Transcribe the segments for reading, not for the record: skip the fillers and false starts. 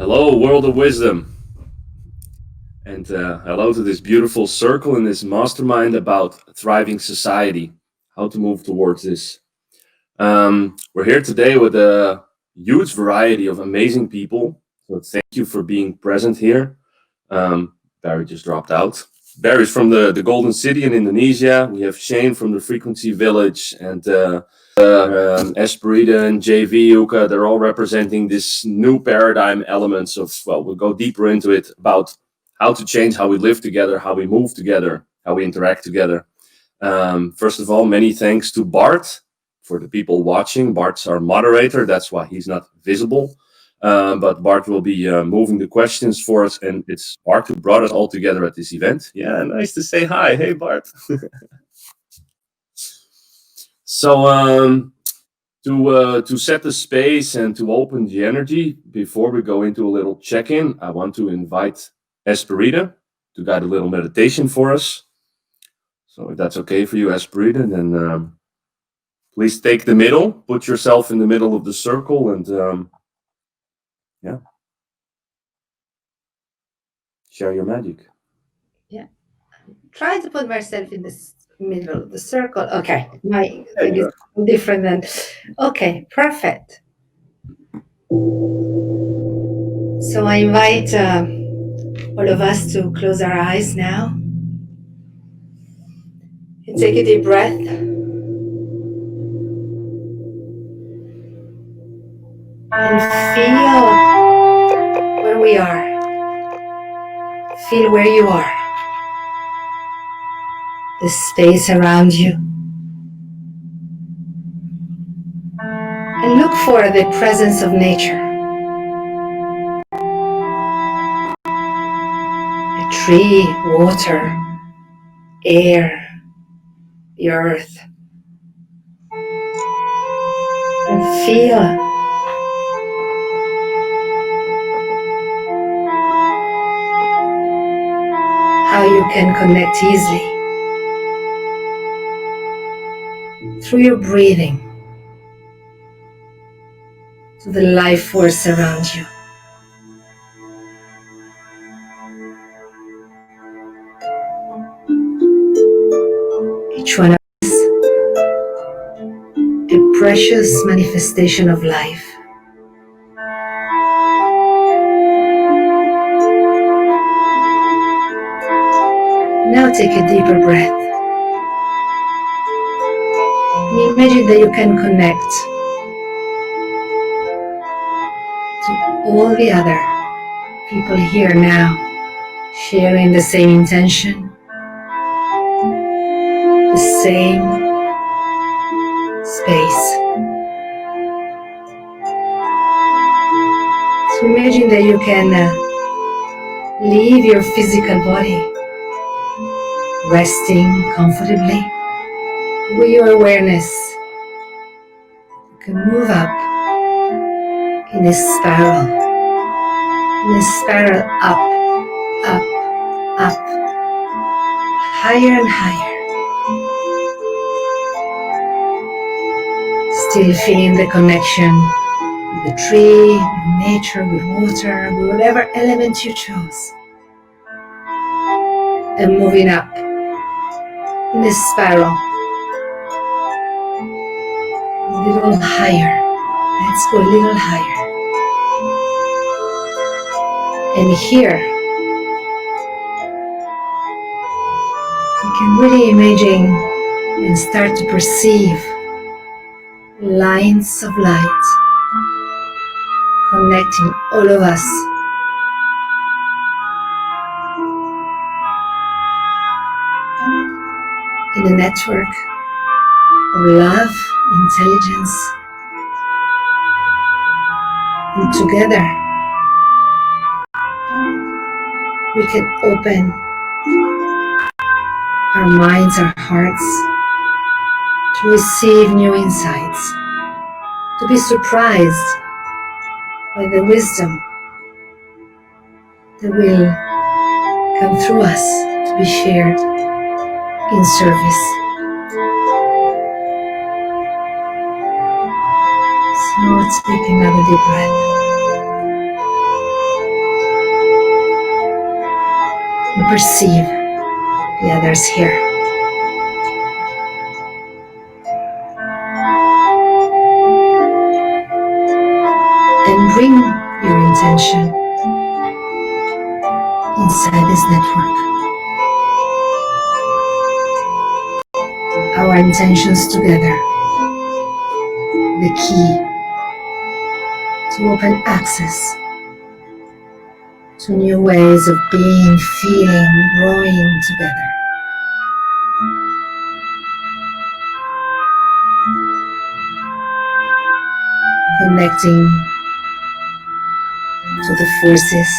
Hello, world of wisdom, and hello to this beautiful circle in this mastermind about thriving society, how to move towards this. We're here today with a huge variety of amazing people, so thank you for being present here. Barry just dropped out. Barry's from the Golden City in Indonesia. We have Shane from the Frequency Village, and Esperita and JV Uka, they're all representing this new paradigm elements of, well, we'll go deeper into it about how to change how we live together, how we move together, how we interact together. First of all, many thanks to Bart for the people watching. Bart's our moderator, that's why he's not visible. But Bart will be moving the questions for us, and it's Bart who brought us all together at this event. Yeah, nice to say hi. Hey, Bart. So to set the space and to open the energy, before we go into a little check-in, I want to invite Esperita to guide a little meditation for us. So if that's okay for you, Esperita, then please take the middle, put yourself in the middle of the circle, and yeah, share your magic. Yeah, try to put myself in this middle of the circle. Okay, my thing is different than. Okay, perfect. So I invite all of us to close our eyes now and take a deep breath. And feel where we are. Feel where you are. The space around you. And look for the presence of nature. A tree, water, air, the earth. And feel how you can connect easily through your breathing to the life force around you. Each one of us a precious manifestation of life. Now take a deeper breath. And imagine that you can connect to all the other people here now, sharing the same intention, the same space. So imagine that you can leave your physical body resting comfortably. With your awareness, you can move up in a spiral, up, up, up, higher and higher. Still feeling the connection with the tree, with nature, with water, with whatever element you chose. And moving up in a spiral. A little higher. Let's go a little higher. And here, you can really imagine and start to perceive lines of light connecting all of us. In a network of love, intelligence, and together we can open our minds, our hearts to receive new insights, to be surprised by the wisdom that will come through us to be shared in service. So let's take another deep breath. and perceive the others here. And bring your intention inside this network. Our intentions together, the key to open access to new ways of being, feeling, growing together. Connecting to the forces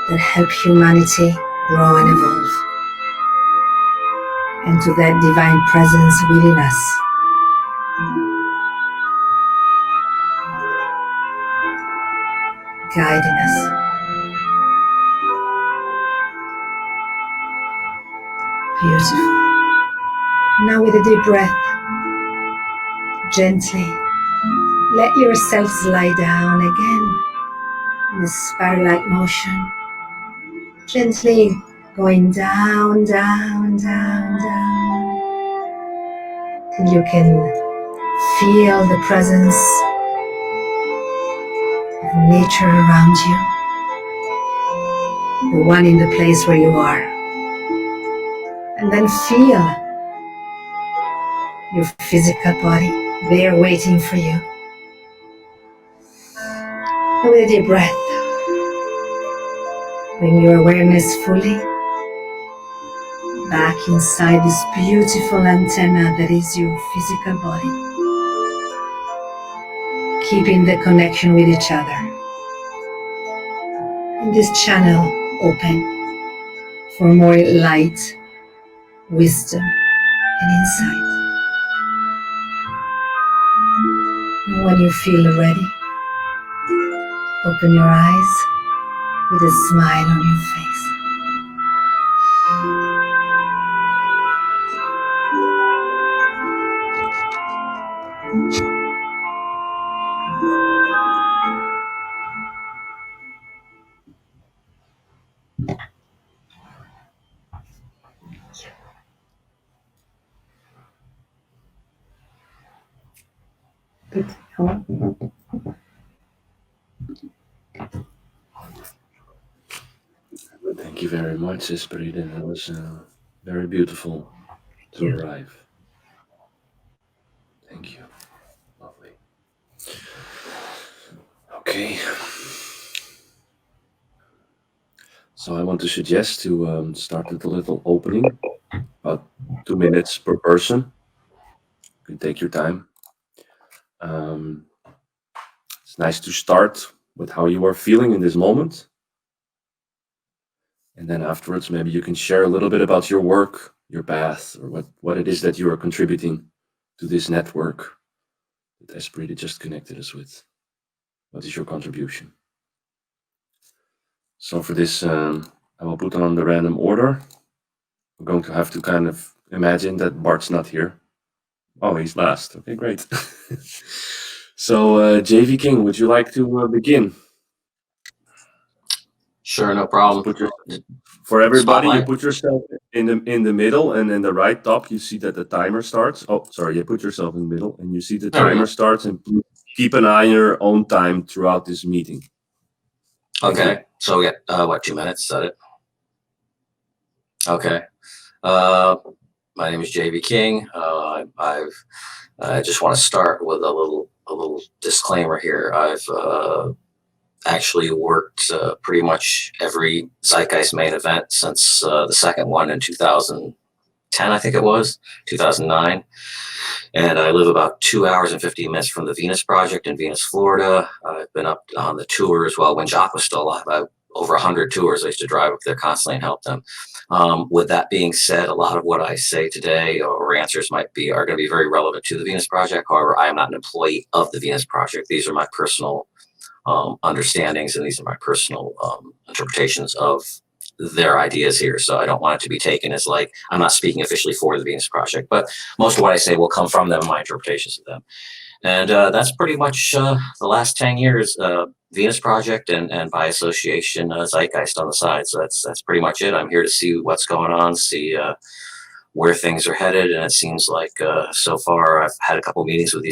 that help humanity grow and evolve, and to that divine presence within us. Guiding us. Beautiful. Now with a deep breath, gently let yourselves lie down again in a spiral-like motion. Gently going down, down, down, down, till you can feel the presence of nature around you, the one in the place where you are. And then feel your physical body there waiting for you. And with a deep breath, bring your awareness fully back inside this beautiful antenna that is your physical body, keeping the connection with each other. And this channel open for more light, wisdom, and insight. And when you feel ready, open your eyes with a smile on your face. Good. Thank you very much, Esprit. That was very beautiful to arrive. Thank you. Lovely. Okay. So I want to suggest to start with a little opening, about 2 minutes per person. You can take your time. It's nice to start with how you are feeling in this moment. And then afterwards, maybe you can share a little bit about your work, your path, or what it is that you are contributing to this network that Esprit just connected us with. What is your contribution? So for this, I will put on the random order. We're going to have to kind of imagine that Bart's not here. Oh, he's last. Okay, great. So, JV King, would you like to begin? Sure, no problem. For everybody, Spotlight. you put yourself in the middle, and in the right top, you see that the timer starts. Oh, sorry, you put yourself in the middle, and you see the timer starts, and keep an eye on your own time throughout this meeting. Okay, so we got, what, 2 minutes, is that it? Okay. My name is JV King. I just want to start with a little disclaimer here. I've actually worked pretty much every Zeitgeist main event since the second one in 2010, I think it was, 2009. And I live about 2 hours and 15 minutes from the Venus Project in Venus, Florida. I've been up on the tours while when Jacques was still alive. I over 100 tours I used to drive up there constantly and help them. With that being said, a lot of what I say today or answers are going to be very relevant to the Venus Project. However, I am not an employee of the Venus Project. These are my personal understandings, and these are my personal interpretations of their ideas here. So I don't want it to be taken as like I'm not speaking officially for the Venus Project, but most of what I say will come from them, my interpretations of them. And that's pretty much the last 10 years. Venus Project, and by association, Zeitgeist on the side. So that's pretty much it. I'm here to see what's going on, see where things are headed, and it seems like so far I've had a couple meetings with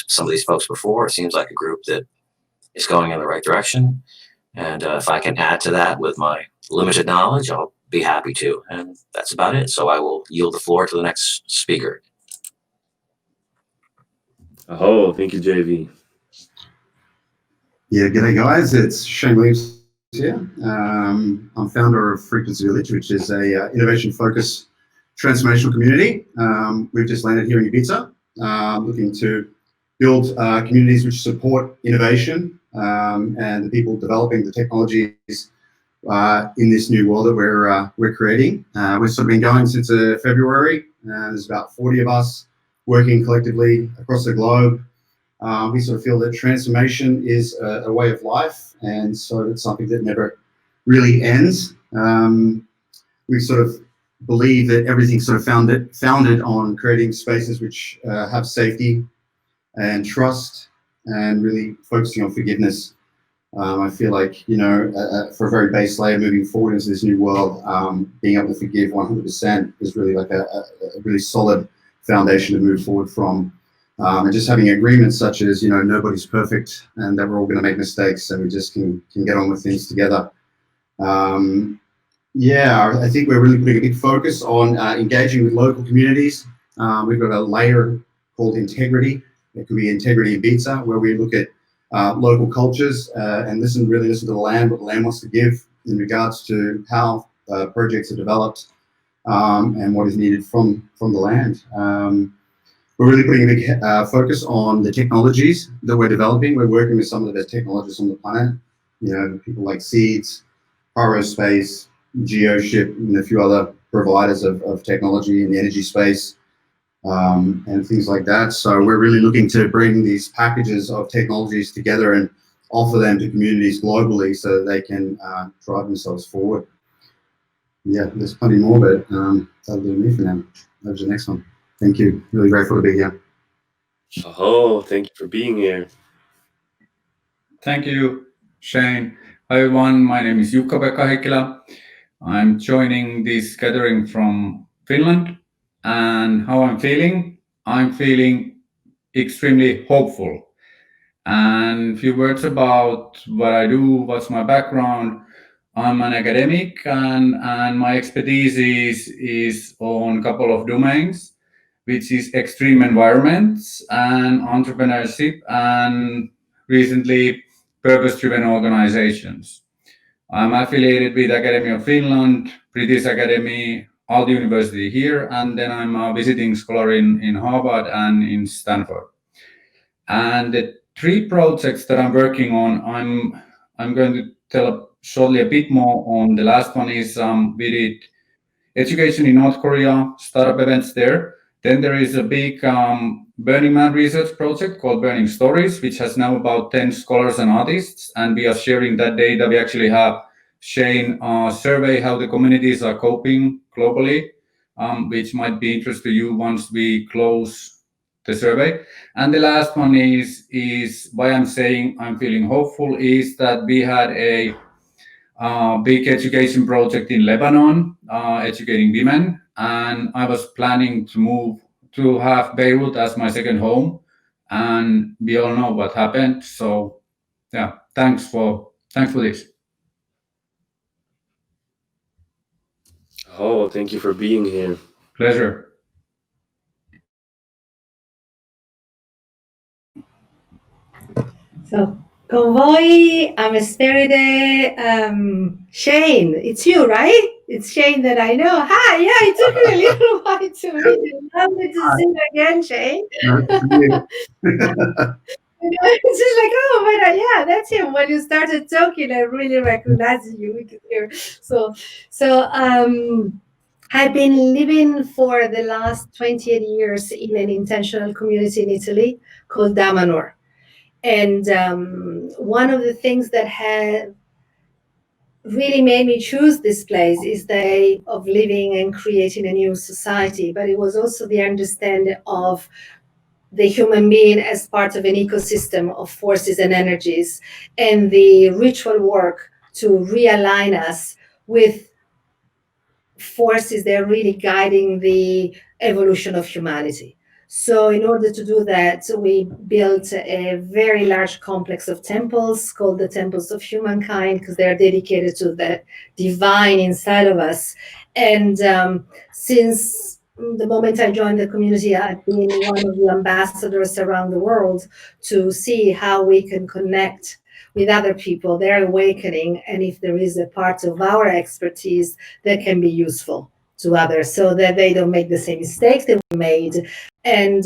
some of these folks before. It seems like a group that is going in the right direction, and if I can add to that with my limited knowledge, I'll be happy to. And that's about it. So I will yield the floor to the next speaker. Oh, thank you, JV. Yeah, g'day guys, it's Shane Williams here. I'm founder of Frequency Village, which is a innovation-focused transformational community. We've just landed here in Ibiza, looking to build communities which support innovation and the people developing the technologies in this new world that we're creating. We've sort of been going since February. There's about 40 of us working collectively across the globe. We sort of feel that transformation is a way of life, and so it's something that never really ends. We sort of believe that everything's sort of founded on creating spaces which have safety and trust, and really focusing on forgiveness. I feel like, you know, for a very base layer moving forward into this new world, being able to forgive 100% is really like a really solid foundation to move forward from. And just having agreements such as, you know, nobody's perfect and that we're all going to make mistakes, and we just can get on with things together. Yeah, I think we're really putting a big focus on engaging with local communities. We've got a layer called integrity. It could be integrity in Ibiza, where we look at local cultures and really listen to the land, what the land wants to give in regards to how projects are developed and what is needed from the land. We're really putting a big focus on the technologies that we're developing. We're working with some of the best technologists on the planet. You know, people like Seeds, Pyrospace, GeoShip, and a few other providers of technology in the energy space and things like that. So we're really looking to bring these packages of technologies together and offer them to communities globally so that they can drive themselves forward. Yeah, there's plenty more, but that'll do me for now. Over to the next one. Thank you. Really grateful to be here. Oh, thank you for being here. Thank you, Shane. Hi everyone, my name is Jukka-Pekka Heikkilä. I'm joining this gathering from Finland, and how I'm feeling? I'm feeling extremely hopeful. And a few words about what I do, what's my background. I'm an academic, and my expertise is on a couple of domains, which is extreme environments and entrepreneurship, and recently purpose-driven organizations. I'm affiliated with Academy of Finland, British Academy, Aalto University here, and then I'm a visiting scholar in Harvard and in Stanford. And the 3 projects that I'm working on, I'm going to tell shortly a bit more on. The last one is we did education in North Korea, startup events there. Then there is a big Burning Man research project called Burning Stories, which has now about 10 scholars and artists, and we are sharing that data. We actually have Shane survey how the communities are coping globally, which might be interest to you once we close the survey. And the last one is why I'm saying I'm feeling hopeful is that we had a big education project in Lebanon, educating women, and I was planning to move to have Beirut as my second home, and we all know what happened. So, yeah, thanks for this. Oh, thank you for being here. Pleasure. So, Convoy, Amesperide, Shane, it's you, right? It's Shane that I know. Hi, yeah, it took me a little while to meet you. Lovely to see you again, Shane. It's just like, oh, but yeah, that's him. When you started talking, I really recognized you. We could hear. So I've been living for the last 28 years in an intentional community in Italy called Damanor. And one of the things that had really made me choose this place is the idea of living and creating a new society, but it was also the understanding of the human being as part of an ecosystem of forces and energies, and the ritual work to realign us with forces that are really guiding the evolution of humanity. So in order to do that, we built a very large complex of temples called the Temples of Humankind, because they're dedicated to the divine inside of us. And since the moment I joined the community, I've been one of the ambassadors around the world to see how we can connect with other people, their awakening, and if there is a part of our expertise that can be useful to others so that they don't make the same mistakes that we made. And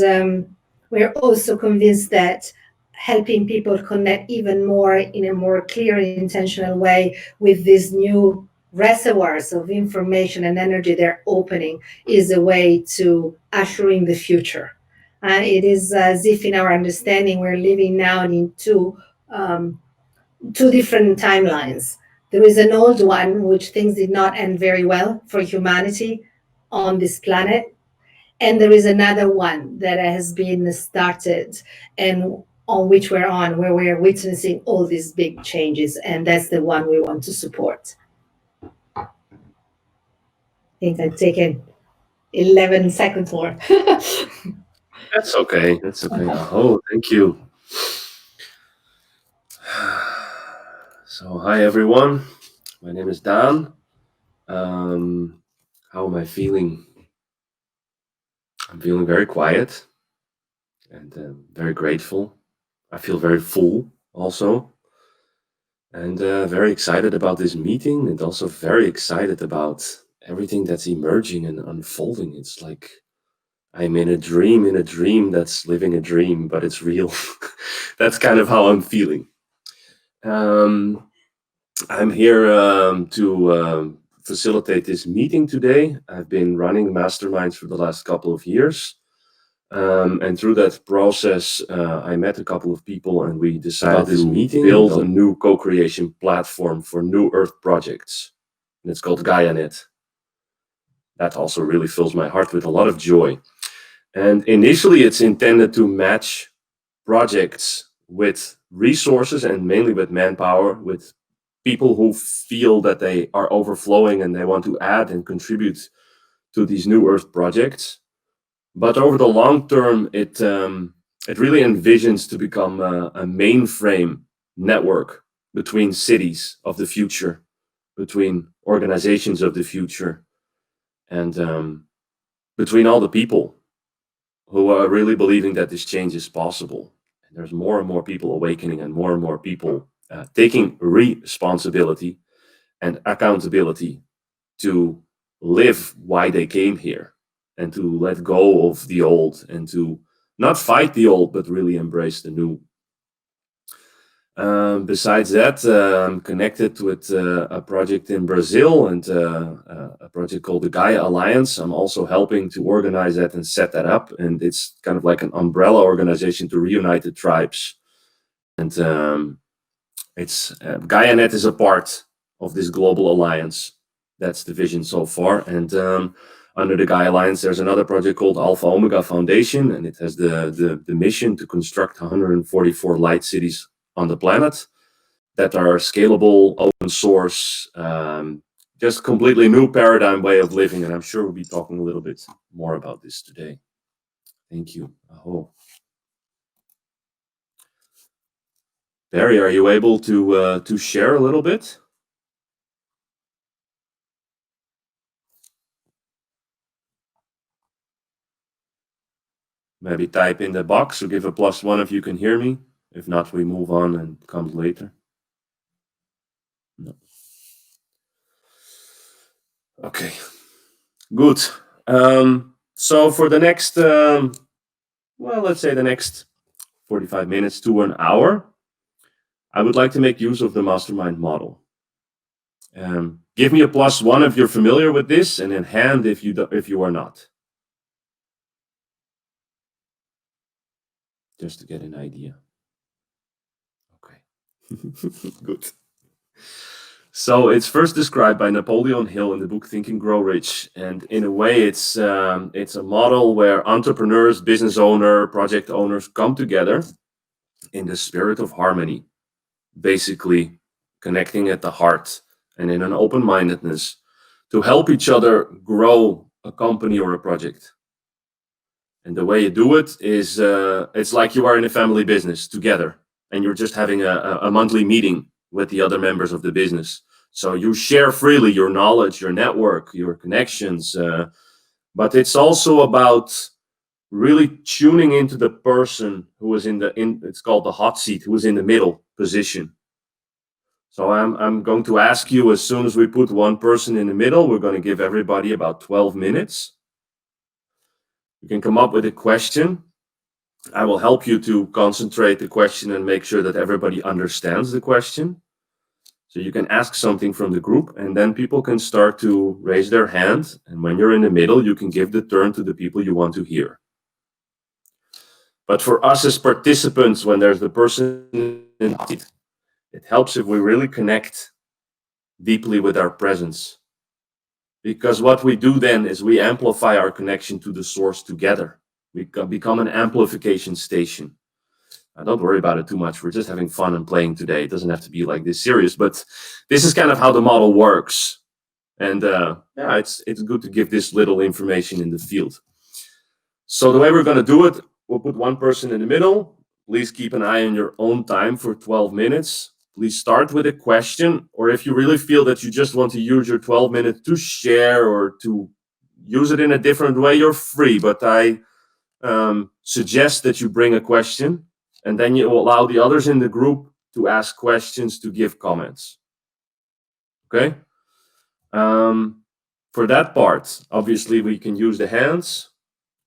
we're also convinced that helping people connect even more in a more clear and intentional way with these new reservoirs of information and energy they're opening is a way to ushering the future. It is as if in our understanding we're living now in two different timelines. There is an old one, which things did not end very well for humanity on this planet. And there is another one that has been started and on which we're on, where we're witnessing all these big changes. And that's the one we want to support. I think I've taken 11 seconds more. That's okay. That's okay. Oh, thank you. So, hi everyone. My name is Dan. How am I feeling? I'm feeling very quiet and very grateful. I feel very full also, and very excited about this meeting, and also very excited about everything that's emerging and unfolding. It's like I'm in a dream that's living a dream, but it's real. That's kind of how I'm feeling. I'm here to facilitate this meeting today. I've been running masterminds for the last couple of years. And through that process, I met a couple of people and we decided to build a new co-creation platform for new Earth projects. And it's called GaiaNet. That also really fills my heart with a lot of joy. And initially, it's intended to match projects with resources and mainly with manpower, with people who feel that they are overflowing and they want to add and contribute to these new Earth projects. But over the long term, it really envisions to become a mainframe network between cities of the future, between organizations of the future, and between all the people who are really believing that this change is possible. And there's more and more people awakening and more people taking responsibility and accountability to live why they came here and to let go of the old and to not fight the old, but really embrace the new. Besides that, I'm connected with a project in Brazil and a project called the Gaia Alliance. I'm also helping to organize that and set that up. And it's kind of like an umbrella organization to reunite the tribes. And it's GaiaNet is a part of this global alliance. That's the vision so far. And under the Gaia Alliance, there's another project called Alpha Omega Foundation, and it has the mission to construct 144 light cities on the planet that are scalable, open source, just completely new paradigm way of living. And I'm sure we'll be talking a little bit more about this today. Thank you. Aho. Barry, are you able to share a little bit? Maybe type in the box or give a +1 if you can hear me. If not, we move on and comes later. No. Okay, good. So for the next, well, let's say the next 45 minutes to an hour, I would like to make use of the mastermind model. Give me a +1 if you're familiar with this, and then hand if you are not. Just to get an idea. Okay, good. So it's first described by Napoleon Hill in the book Think and Grow Rich, and in a way, it's a model where entrepreneurs, business owners, project owners come together in the spirit of harmony, basically connecting at the heart and in an open-mindedness to help each other grow a company or a project. And the way you do it is it's like you are in a family business together, and you're just having a monthly meeting with the other members of the business. So you share freely your knowledge, your network, your connections, but it's also about really tuning into the person who is it's called the hot seat, who is in the middle position. So I'm going to ask you, as soon as we put one person in the middle, we're going to give everybody about 12 minutes. You can come up with a question. I will help you to concentrate the question and make sure that everybody understands the question. So you can ask something from the group, and then people can start to raise their hand. And when you're in the middle, you can give the turn to the people you want to hear. But for us as participants, when there's the person in the seat, it helps if we really connect deeply with our presence. Because what we do then is we amplify our connection to the source together. We become an amplification station. Don't worry about it too much. We're just having fun and playing today. It doesn't have to be like this serious, but this is kind of how the model works. And yeah, it's good to give this little information in the field. So the way we're going to do it, we'll put one person in the middle. Please keep an eye on your own time for 12 minutes. Please start with a question, or if you really feel that you just want to use your 12 minutes to share or to use it in a different way, you're free. But I suggest that you bring a question, and then you allow the others in the group to ask questions, to give comments. Okay? For that part, obviously, we can use the hands,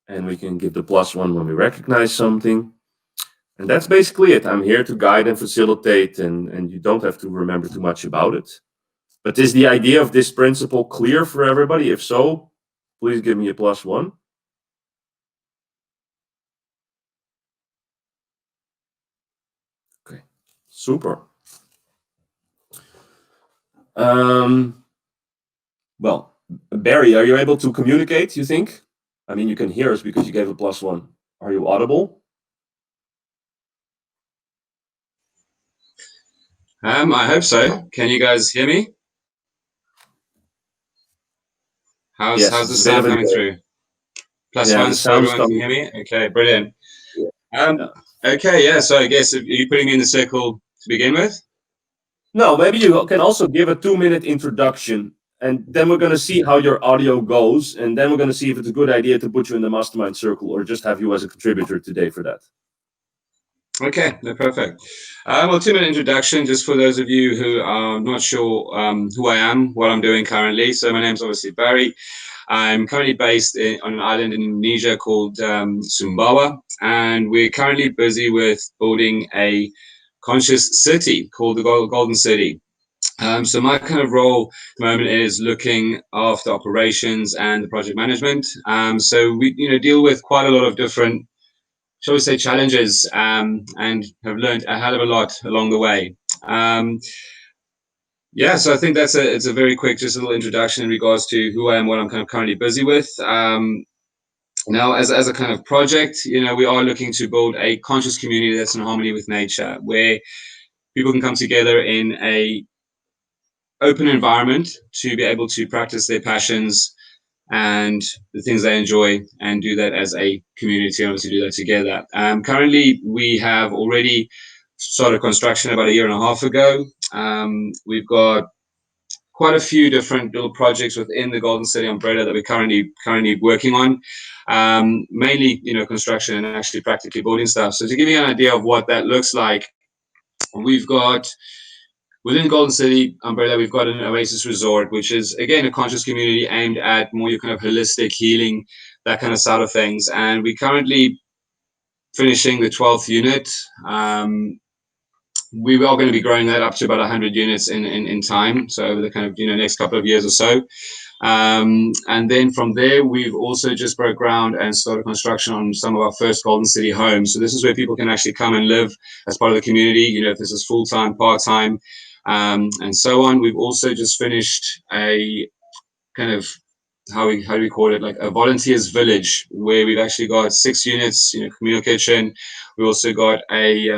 and we can give the +1 when we recognize something. And that's basically it. I'm here to guide and facilitate, and you don't have to remember too much about it. But is the idea of this principle clear for everybody? If so, please give me a +1. Okay, super. Well, Barry, are you able to communicate, you think? I mean, you can hear us because you gave a +1. Are you audible? I hope so. Can you guys hear me? How's Yes, the it's a bit of sound a coming delay. through? Yeah, +1 the so sound's everyone can coming. hear me? Okay, brilliant. Yeah. Okay, yeah, so I guess are you putting me in the circle to begin with? No, maybe you can also give a 2-minute introduction, and then we're going to see how your audio goes, and then we're going to see if it's a good idea to put you in the mastermind circle or just have you as a contributor today for that. Okay, no, perfect. Well, 2-minute introduction, just for those of you who are not sure who I am, what I'm doing currently. So my name's obviously Barry. I'm currently based on an island in Indonesia called Sumbawa, and we're currently busy with building a conscious city called the Golden City. So my kind of role at the moment is looking after operations and the project management. So we, deal with quite a lot of different, shall we say, challenges, and have learned a hell of a lot along the way. Yeah, so I think it's a very quick, just a little introduction in regards to who I am, what I'm kind of currently busy with. Now, as a kind of project, we are looking to build a conscious community that's in harmony with nature, where people can come together in a open environment to be able to practice their passions and the things they enjoy, and do that as a community, obviously do that together. Currently, we have already started construction about a year and a half ago. We've got quite a few different little projects within the Golden City umbrella that we're currently working on. Mainly, construction and actually practically building stuff. So to give you an idea of what that looks like, we've got within Golden City umbrella, we've got an Oasis Resort, which is, again, a conscious community aimed at more your kind of holistic healing, that kind of side of things. And we're currently finishing the 12th unit. We are going to be growing that up to about 100 units in time. So over the kind of, next couple of years or so. And then from there, we've also just broke ground and started construction on some of our first Golden City homes. So this is where people can actually come and live as part of the community. If this is full-time, part-time, and so on. We've also just finished a kind of, how do we call it, like a volunteers village, where we've actually got 6 units, communal kitchen. We also got a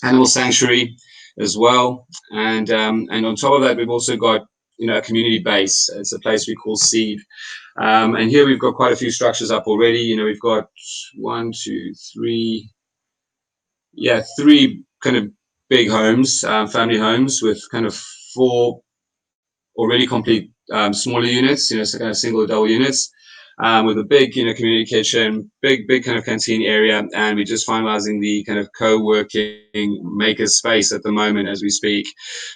animal sanctuary as well, and on top of that, we've also got a community base. It's a place we call Seed, and here we've got quite a few structures up already. We've got 1, 2, 3, three kind of big homes, family homes, with kind of 4 already complete smaller units, so kind of single or double units, with a big, community kitchen, big kind of canteen area, and we're just finalizing the kind of co-working maker space at the moment as we speak.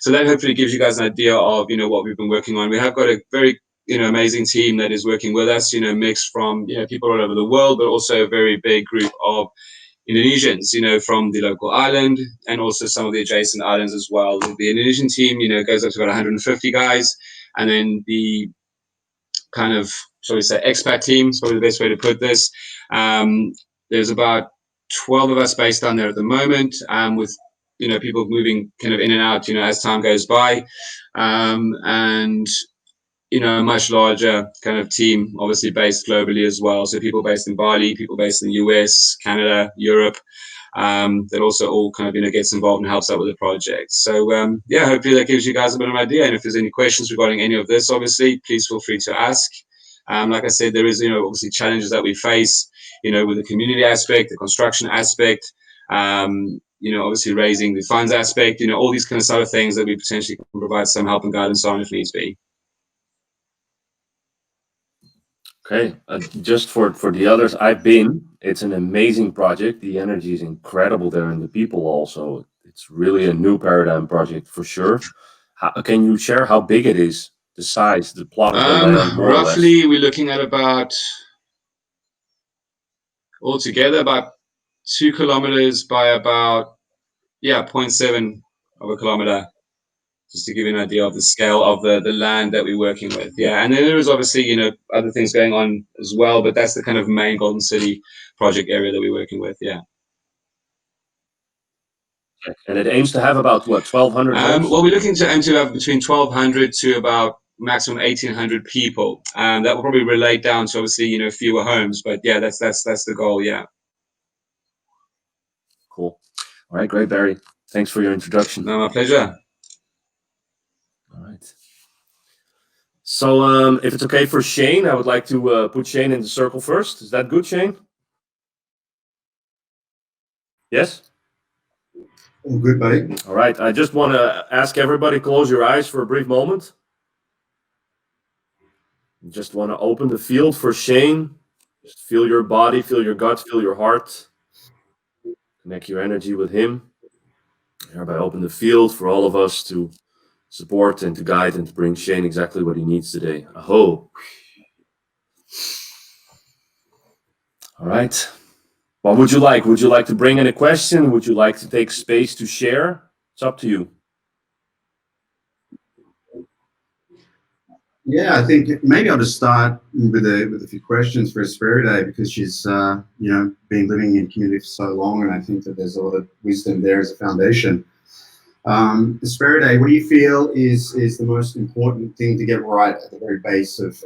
So that hopefully gives you guys an idea of, what we've been working on. We have got a very, amazing team that is working with us, mixed from, people all over the world, but also a very big group of Indonesians, from the local island, and also some of the adjacent islands as well. The Indonesian team, goes up to about 150 guys, and then the kind of, shall we say, expat team is probably the best way to put this. There's about 12 of us based down there at the moment, with people moving kind of in and out, as time goes by, and a much larger kind of team, obviously based globally as well. So people based in Bali, people based in the US, Canada, Europe, that also all kind of, gets involved and helps out with the project. So hopefully that gives you guys a bit of an idea. And if there's any questions regarding any of this, obviously, please feel free to ask. Like I said, there is, obviously challenges that we face, with the community aspect, the construction aspect, obviously raising the funds aspect, all these kind of sort of things that we potentially can provide some help and guidance on if needs be. Okay, just for the others, it's an amazing project. The energy is incredible there, and the people also. It's really a new paradigm project for sure. Can you share how big it is, the size, the plot of the land, more roughly, or less? we're looking at about, altogether, about 2 kilometers by about 0.7 of a kilometer, just to give you an idea of the scale of the land that we're working with. And then there is obviously, other things going on as well, but that's the kind of main Golden City project area that we're working with. And it aims to have about what, 1,200 homes? Well, we're looking to aim to have between 1,200 to about maximum 1,800 people. That will probably relate down to obviously, fewer homes, but that's the goal. Cool. All right, great, Barry. Thanks for your introduction. No, my pleasure. All right. So if it's okay for Shane, I would like to put Shane in the circle first. Is that good, Shane? Yes? All good, buddy. All right. I just want to ask everybody, close your eyes for a brief moment. Just want to open the field for Shane. Just feel your body, feel your gut, feel your heart. Connect your energy with him. Hereby open the field for all of us to support and to guide and to bring Shane exactly what he needs today. Aho. All right. What would you like? Would you like to bring in a question? Would you like to take space to share? It's up to you. Yeah, I think maybe I'll just start with a few questions for Esperide, because she's been living in community for so long, and I think that there's a lot of wisdom there as a foundation. Esperide, what do you feel is the most important thing to get right at the very base of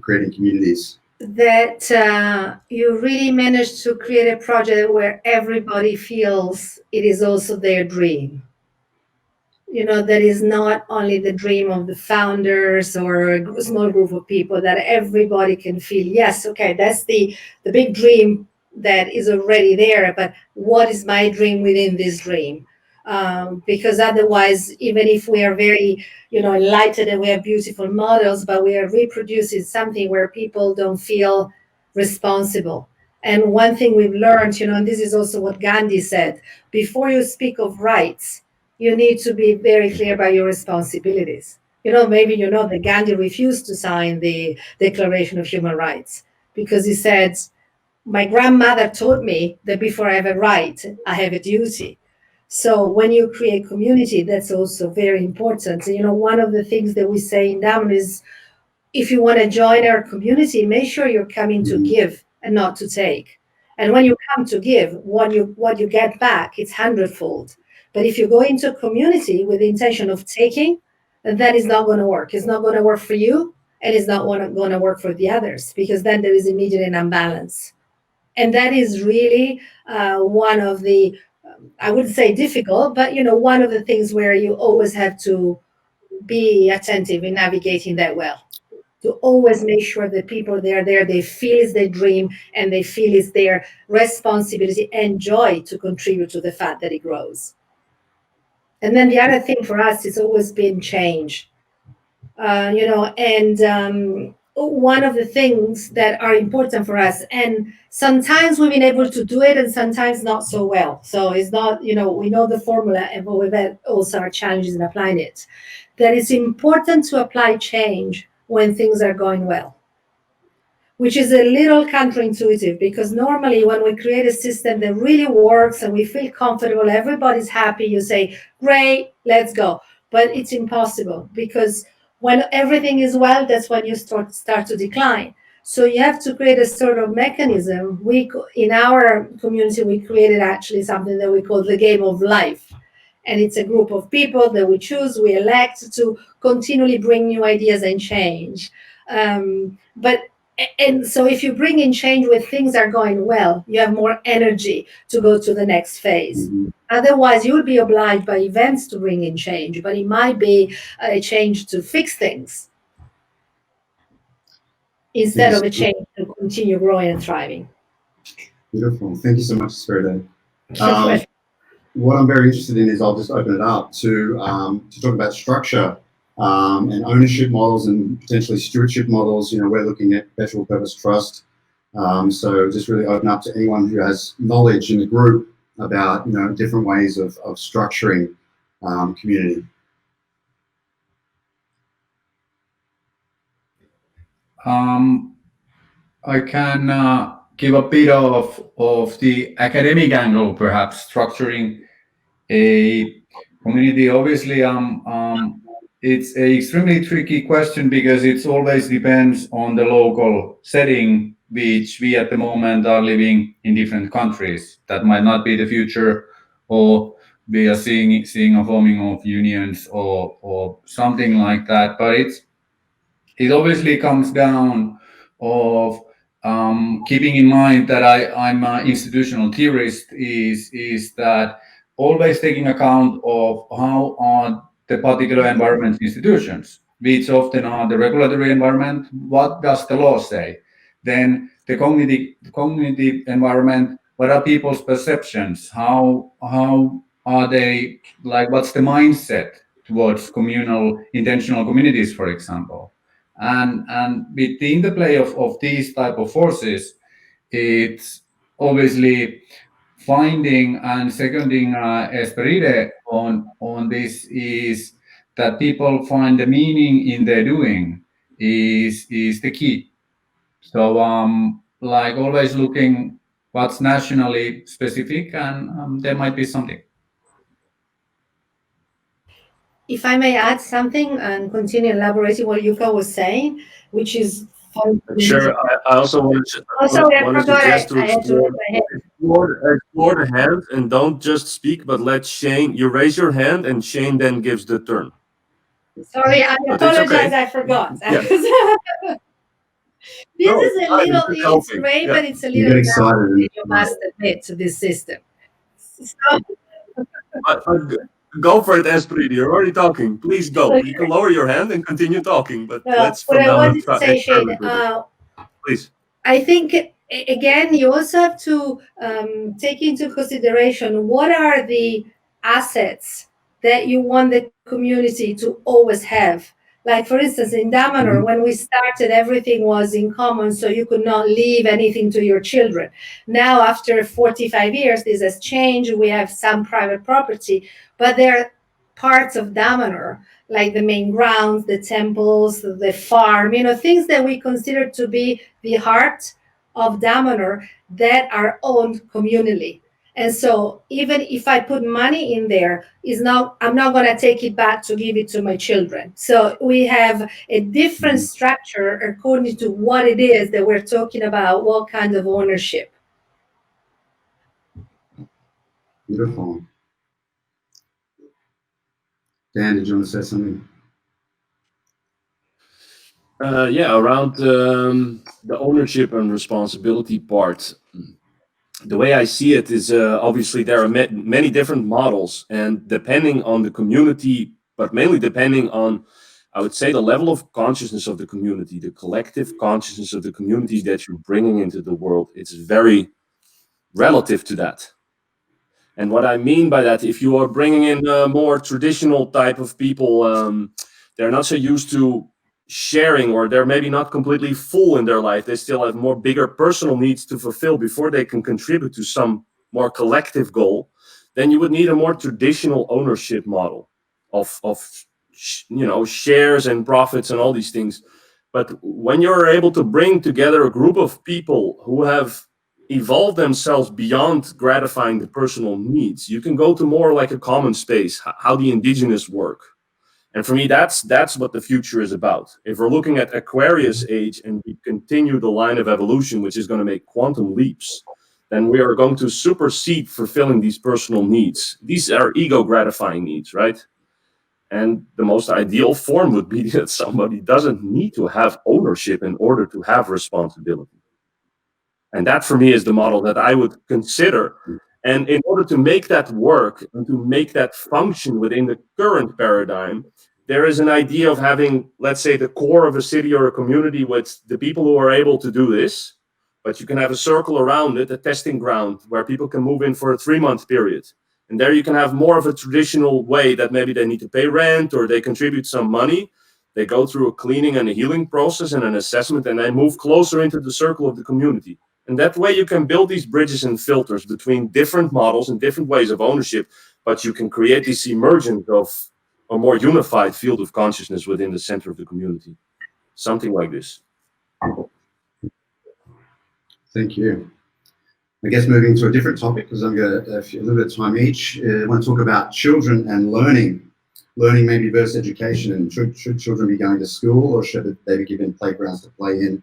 creating communities? That you really managed to create a project where everybody feels it is also their dream. That is not only the dream of the founders or a small group of people, that everybody can feel, yes, okay, that's the big dream that is already there, but what is my dream within this dream? Because otherwise, even if we are very, enlightened and we have beautiful models, but we are reproducing something where people don't feel responsible. And one thing we've learned, and this is also what Gandhi said, before you speak of rights, you need to be very clear about your responsibilities. Maybe that Gandhi refused to sign the Declaration of Human Rights because he said, my grandmother taught me that before I have a right, I have a duty. So when you create community, that's also very important. One of the things that we say in Daman is, if you want to join our community, make sure you're coming to give and not to take. And when you come to give, what you get back, it's 100-fold. But if you go into a community with the intention of taking, that is not going to work. It's not going to work for you, and it's not going to work for the others, because then there is immediate an imbalance. And that is really one of the, I wouldn't say difficult, but one of the things where you always have to be attentive in navigating that well. To always make sure that people they are there, they feel it's their dream, and they feel it's their responsibility and joy to contribute to the fact that it grows. And then the other thing for us has always been change. And one of the things that are important for us, and sometimes we've been able to do it and sometimes not so well. So it's not, we know the formula, and but we've had also our challenges in applying it. That it's important to apply change when things are going well, which is a little counterintuitive, because normally when we create a system that really works and we feel comfortable, everybody's happy, you say, great, let's go. But it's impossible, because when everything is well, that's when you start to decline. So you have to create a sort of mechanism. In our community, we created actually something that we call the game of life. And it's a group of people that we choose, we elect to continually bring new ideas and change. And so if you bring in change when things are going well, you have more energy to go to the next phase. Mhm. Otherwise, you'll be obliged by events to bring in change, but it might be a change to fix things instead of a change to continue growing and thriving. Beautiful. Thank you so much, Spirito. What I'm very interested in is I'll just open it up to talk about structure and ownership models and potentially stewardship models. We're looking at perpetual purpose trust. So just really open up to anyone who has knowledge in the group about different ways of structuring community. I can give a bit of the academic angle, perhaps structuring a community. Obviously, it's a extremely tricky question, because it always depends on the local setting, which we at the moment are living in different countries. That might not be the future, or we are seeing a forming of unions or something like that. But it obviously comes down of keeping in mind that I'm an institutional theorist, is that always taking account of how are the particular environment institutions, which often are the regulatory environment, what does the law say? Then the community environment, what are people's perceptions? How are they, like, what's the mindset towards communal intentional communities, for example? And with the interplay of these type of forces, it's obviously finding and seconding Esperide on this, is that people find the meaning in their doing is the key. So like always looking what's nationally specific, and there might be something. If I may add something and continue elaborating what Yuka was saying, which is fun. Sure. I also want to suggest to explore the hand, and don't just speak, but let Shane. You raise your hand, and Shane then gives the turn. Sorry, I But it's apologize. okay. I forgot. Yeah. This No, is a fine, little. just It's helping. great, Yeah. but it's a You little get excited. you must admit to this system. So, But go for it, Esprit. You're already talking. Please go. okay. You can lower your hand and continue talking, but let's What from I now on wanted to say, Shane, experiment with it. Please. I think again you also have to take into consideration what are the assets that you want the community to always have. Like for instance, in Damanor, when we started, everything was in common, so you could not leave anything to your children. Now, after 45 years, this has changed. We have some private property, but there are parts of Damanor, like the main grounds, the temples, the farm, things that we consider to be the heart of Damanor that are owned communally. And so even if I put money in there, I'm not going to take it back to give it to my children. So we have a different structure according to what it is that we're talking about, what kind of ownership. Beautiful. Dan, did you want to say something? Yeah, around the ownership and responsibility part. The way I see it is obviously there are many different models, and depending on the community, but mainly depending on, I would say, the level of consciousness of the community, the collective consciousness of the community that you're bringing into the world, it's very relative to that. And what I mean by that, if you are bringing in a more traditional type of people, they're not so used to sharing, or they're maybe not completely full in their life. They still have more bigger personal needs to fulfill before they can contribute to some more collective goal. Then you would need a more traditional ownership model of shares and profits and all these things. But when you're able to bring together a group of people who have evolve themselves beyond gratifying the personal needs, you can go to more like a common space, how the indigenous work. And for me, that's what the future is about. If we're looking at Aquarius age and we continue the line of evolution, which is going to make quantum leaps, then we are going to supersede fulfilling these personal needs. These are ego gratifying needs, right? And the most ideal form would be that somebody doesn't need to have ownership in order to have responsibility. And that for me is the model that I would consider. And in order to make that work and to make that function within the current paradigm, there is an idea of having, let's say, the core of a city or a community with the people who are able to do this. But you can have a circle around it, a testing ground where people can move in for a 3-month period. And there you can have more of a traditional way that maybe they need to pay rent or they contribute some money. They go through a cleaning and a healing process and an assessment, and they move closer into the circle of the community. And that way you can build these bridges and filters between different models and different ways of ownership, but you can create this emergence of a more unified field of consciousness within the center of the community. Something like this. Thank you. I guess moving to a different topic, because I'm going to have a little bit of time each. I want to talk about children and learning. Learning maybe versus education, and should children be going to school, or should they be given playgrounds to play in?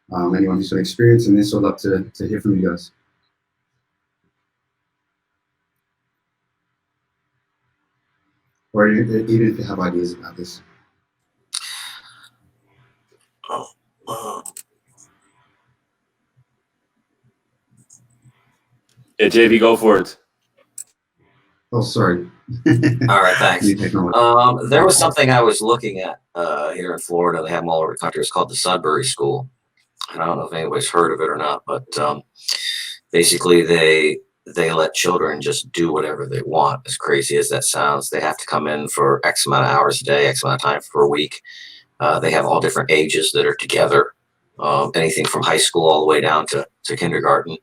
Anyone who's got experience in this, I'd love to hear from you guys. Or even if you have ideas about this. Yeah, JV, go for it. Oh, sorry. All right, thanks. New technology. There was something I was looking at here in Florida. They have them all over the country. It's called the Sudbury School. And I don't know if anybody's heard of it or not, but basically they let children just do whatever they want. As crazy as that sounds, they have to come in for X amount of hours a day, X amount of time for a week. They have all different ages that are together, anything from high school all the way down to kindergarten,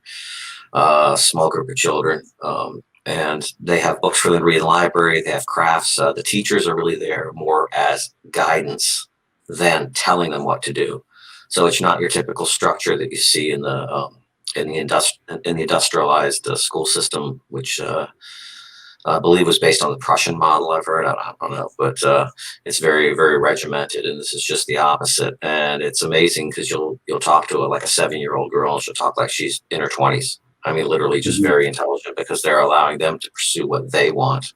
small group of children. And they have books for them to read in the library. They have crafts. The teachers are really there more as guidance than telling them what to do. So it's not your typical structure that you see in the industrialized school system, which I believe was based on the Prussian model. I've heard. I don't know, but it's very, very regimented, and this is just the opposite. And it's amazing because you'll talk to like a 7-year-old girl, and she'll talk like she's in her 20s. I mean, literally just very intelligent because they're allowing them to pursue what they want.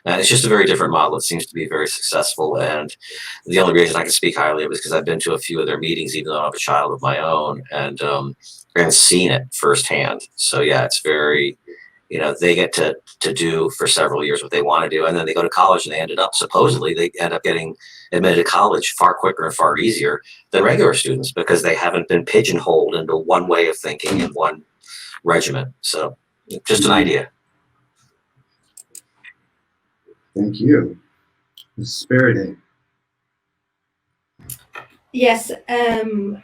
And it's just a very different model. It seems to be very successful. And the only reason I can speak highly of it is because I've been to a few of their meetings, even though I have a child of my own, and seen it firsthand. So yeah, it's very, they get to do for several years what they want to do. And then they go to college and they end up getting admitted to college far quicker and far easier than regular students because they haven't been pigeonholed into one way of thinking and one regiment. So just an idea. Thank you. Spirit. Yes, and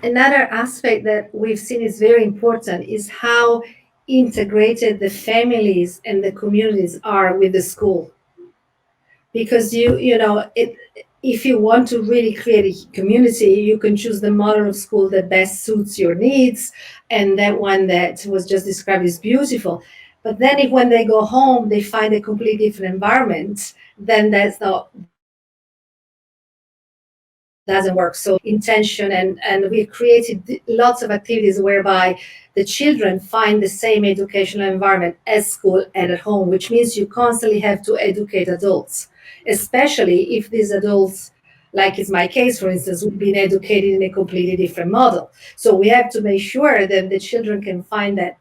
another aspect that we've seen is very important is how integrated the families and the communities are with the school. Because if you want to really create a community, you can choose the model of school that best suits your needs, and that one that was just described is beautiful. But then when they go home, they find a completely different environment, then doesn't work. So intention, and we created lots of activities whereby the children find the same educational environment at school and at home, which means you constantly have to educate adults. especially if these adults, like is my case, for instance, we've been educated in a completely different model. So we have to make sure that the children can find that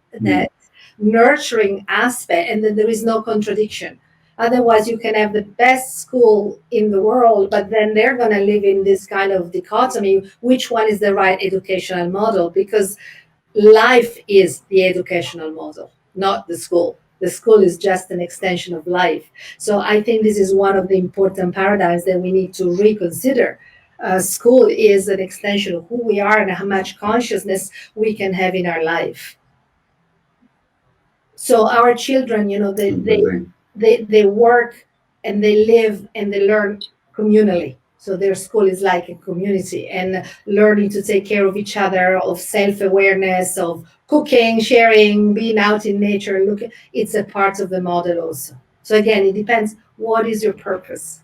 nurturing aspect, and that there is no contradiction. Otherwise, you can have the best school in the world, but then they're going to live in this kind of dichotomy. Which one is the right educational model? Because life is the educational model, not the school. The school is just an extension of life. So I think this is one of the important paradigms that we need to reconsider. School is an extension of who we are and how much consciousness we can have in our life. So our children, they work and they live and they learn communally. So their school is like a community, and learning to take care of each other, of self-awareness, of cooking, sharing, being out in nature. Look, it's a part of the model also. So again, it depends. What is your purpose?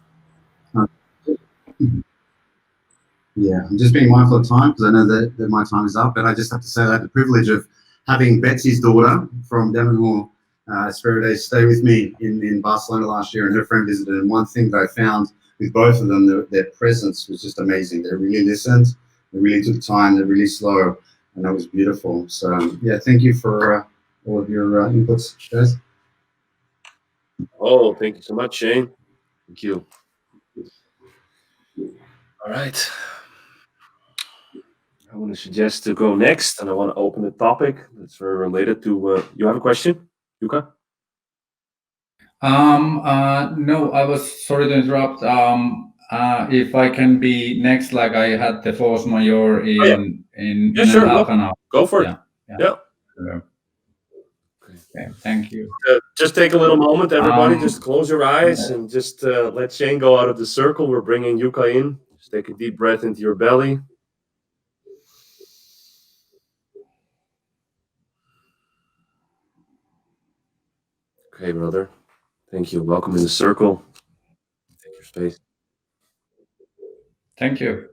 Yeah, I'm just being mindful of time because I know that my time is up, but I just have to say I had the privilege of having Betsy's daughter from Davenhall Esperides stay with me in Barcelona last year, and her friend visited. And one thing that I found with both of them, their presence was just amazing. They really listened, they really took time, they're really slow, and that was beautiful. So yeah, thank you for all of your inputs, guys. Oh, thank you so much, Shane. Thank you. All right. I want to suggest to go next, and I want to open a topic that's very related to. You have a question, Yuka? No, I was sorry to interrupt. If I can be next, like I had the force majeure in Yeah, sure. half an hour. Go for it. Yeah. Okay, thank you. Just take a little moment, everybody. Just close your eyes and just let Shane go out of the circle. We're bringing Yuka in. Just take a deep breath into your belly. Okay, brother. Thank you. Welcome in the circle. Take your space. Thank you.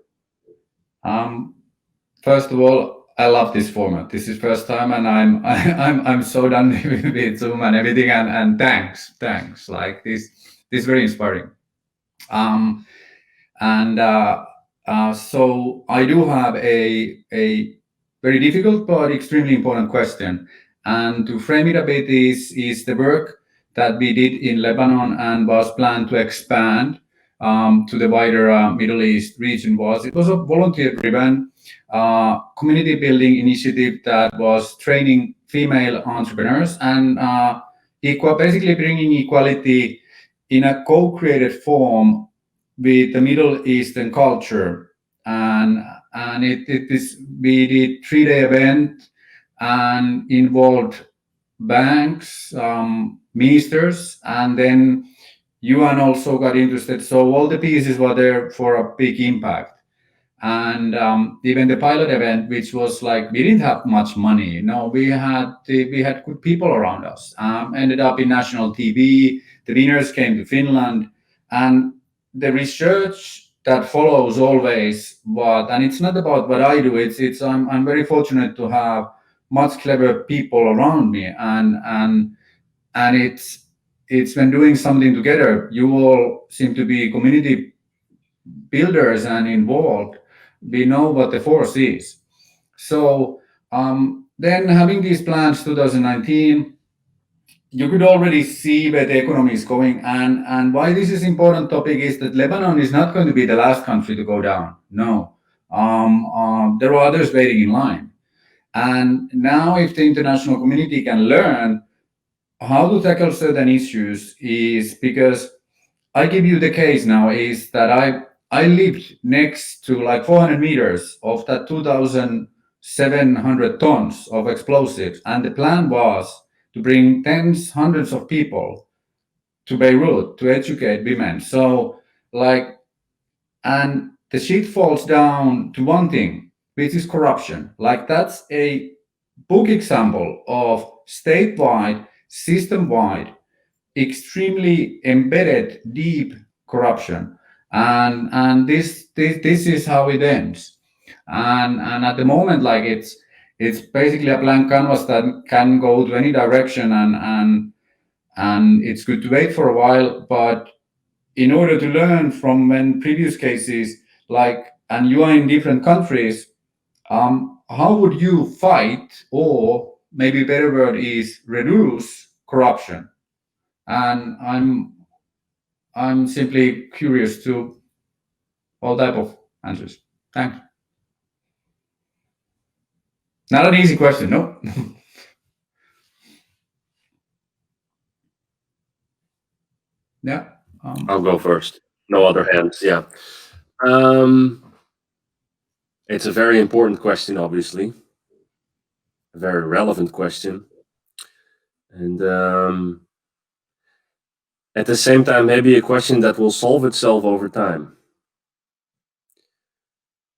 First of all, I love this format. This is first time, and I'm so done with Zoom and everything. And thanks. Like this is very inspiring. So I do have a very difficult but extremely important question. And to frame it a bit, is the work that we did in Lebanon and was planned to expand to the wider Middle East region. It was a volunteer-driven community building initiative that was training female entrepreneurs and basically bringing equality in a co-created form with the Middle Eastern culture. And we did 3-day event and involved banks, ministers, and then UN also got interested. So all the pieces were there for a big impact. And even the pilot event, which was like, we didn't have much money. No, we had good people around us. Ended up in national TV. The winners came to Finland, and the research that follows always. And it's not about what I do. I'm very fortunate to have much clever people around me, and it's when doing something together. You all seem to be community builders and involved. We know what the force is. So then having these plans 2019, you could already see where the economy is going. And why this is important topic is that Lebanon is not going to be the last country to go down. No. There are others waiting in line. And now if the international community can learn how to tackle certain issues, is because I give you the case now, is that I lived next to like 400 meters of that 2,700 tons of explosives, and the plan was to bring tens, hundreds of people to Beirut to educate women. So and the shit falls down to one thing, which is corruption. Like that's a book example of statewide, system-wide, extremely embedded, deep corruption, and this is how it ends. And at the moment, like it's basically a blank canvas that can go to any direction, and it's good to wait for a while, but in order to learn from when previous cases, like, and you are in different countries, how would you fight, or maybe a better word is reduce corruption? And I'm simply curious to all type of answers. Thanks. Not an easy question, no? Yeah. I'll go first. No other hands. Yeah. It's a very important question, obviously. A very relevant question. And at the same time, maybe a question that will solve itself over time.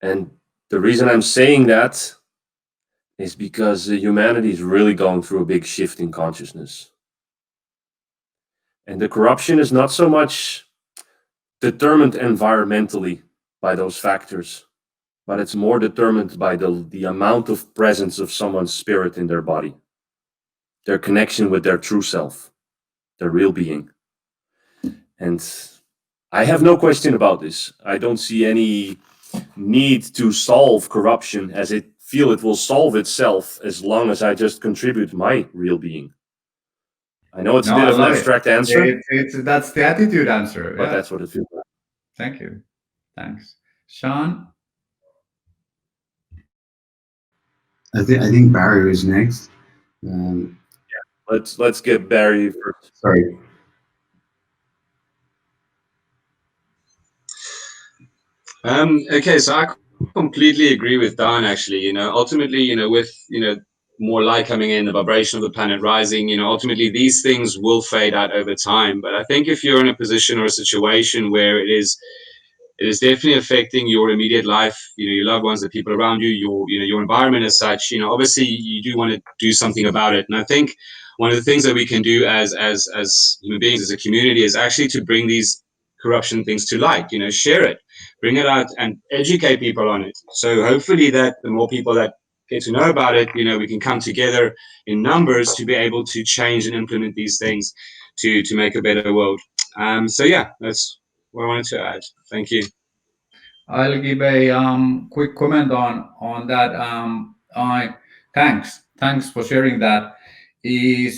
And the reason I'm saying that is because humanity is really going through a big shift in consciousness. And the corruption is not so much determined environmentally by those factors, but it's more determined by the amount of presence of someone's spirit in their body, their connection with their true self, their real being. And I have no question about this. I don't see any need to solve corruption, as I feel it will solve itself as long as I just contribute my real being. I know it's a bit of an abstract answer. That's the attitude answer. But that's what it feels like. Thank you. Thanks. Sean? I think Barry was next. Let's get Barry first. Sorry. Okay, so I completely agree with Dan, actually. Ultimately, with, more light coming in, the vibration of the planet rising, ultimately these things will fade out over time. But I think if you're in a position or a situation where it is definitely affecting your immediate life, your loved ones, the people around you, your environment as such, obviously you do want to do something about it. And I think one of the things that we can do as human beings, as a community, is actually to bring these corruption things to light, share it, bring it out and educate people on it. So hopefully that the more people that get to know about it, we can come together in numbers to be able to change and implement these things to make a better world. So yeah, that's what I wanted to add. Thank you. I'll give a quick comment on that. Thanks for sharing that. We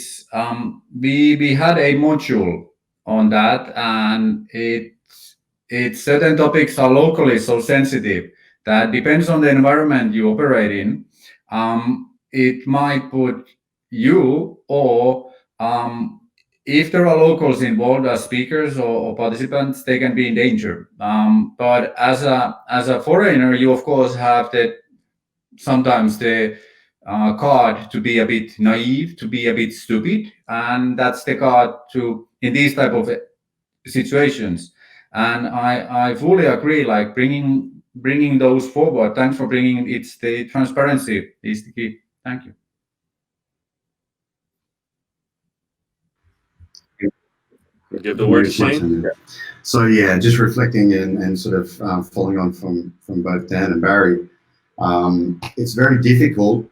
had a module on that, and certain topics are locally so sensitive that depends on the environment you operate in. It might put you, or if there are locals involved as speakers or participants, they can be in danger. But as a foreigner, you of course have sometimes the card to be a bit naive, to be a bit stupid, and that's the card in these type of situations. And I fully agree. Like bringing those forward. Thanks for bringing. It's the transparency is the key. Thank you. Give the word to Shane. So yeah, just reflecting and sort of following on from both Dan and Barry, it's very difficult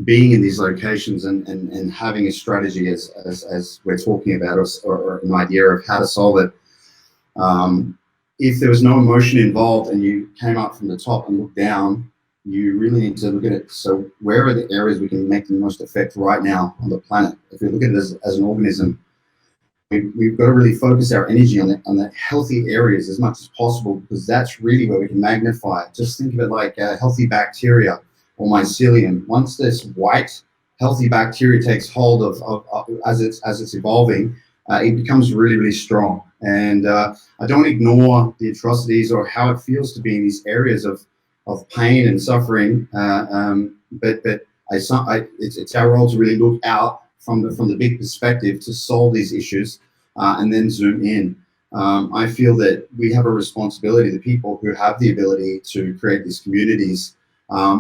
being in these locations and having a strategy as we're talking about, or an idea of how to solve it. If there was no emotion involved and you came up from the top and looked down, you really need to look at it. So where are the areas we can make the most effect right now on the planet? If we look at it as an organism, we've got to really focus our energy on the healthy areas as much as possible, because that's really where we can magnify it. Just think of it like healthy bacteria or mycelium. Once this white healthy bacteria takes hold of as it's evolving, it becomes really, really strong. And I don't ignore the atrocities or how it feels to be in these areas of pain and suffering, but it's our role to really look out from the big perspective to solve these issues, and then zoom in. I feel that we have a responsibility, the people who have the ability to create these communities.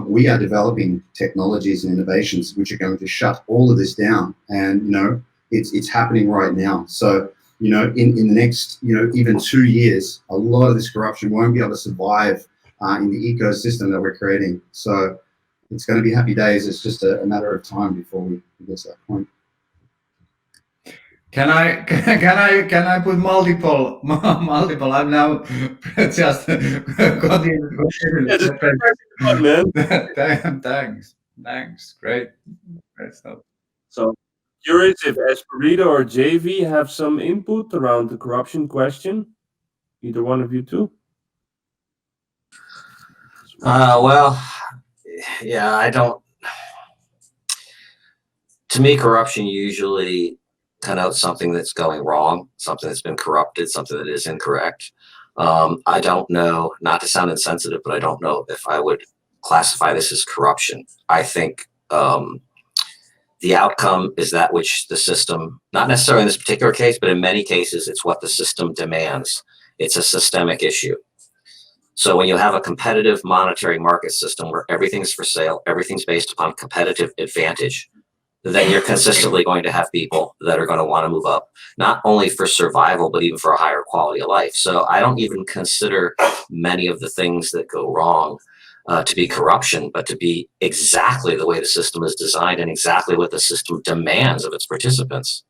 We are developing technologies and innovations which are going to shut all of this down, and it's happening right now. So in the next even 2 years, a lot of this corruption won't be able to survive in the ecosystem that we're creating. So it's going to be happy days. It's just a matter of time before we get to that point. Can I put multiple? I'm now just continue. Yeah, just fun, man. Thanks. Great stuff. So curious if Esperito or JV have some input around the corruption question. Either one of you two. Well, yeah, I don't. To me, corruption usually connotes something that's going wrong, something that's been corrupted, something that is incorrect. I don't know, not to sound insensitive, but I don't know if I would classify this as corruption. I think the outcome is that which the system, not necessarily in this particular case, but in many cases, it's what the system demands. It's a systemic issue. So when you have a competitive monetary market system where everything's for sale, everything's based upon competitive advantage, then you're consistently going to have people that are going to want to move up, not only for survival, but even for a higher quality of life. So I don't even consider many of the things that go wrong to be corruption, but to be exactly the way the system is designed and exactly what the system demands of its participants.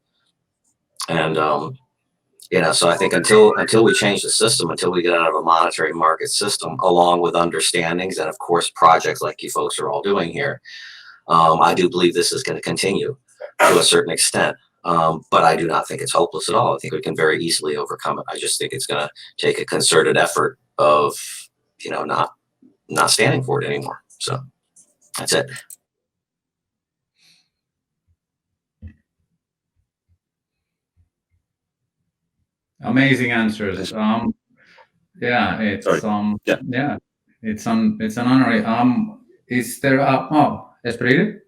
And so I think until we change the system, until we get out of a monetary market system, along with understandings and of course projects like you folks are all doing here, I do believe this is going to continue to a certain extent. But I do not think it's hopeless at all. I think we can very easily overcome it. I just think it's going to take a concerted effort of, not standing for it anymore. So that's it. Amazing answers. Yeah, it's Yeah. it's an honor. Is there Esprit?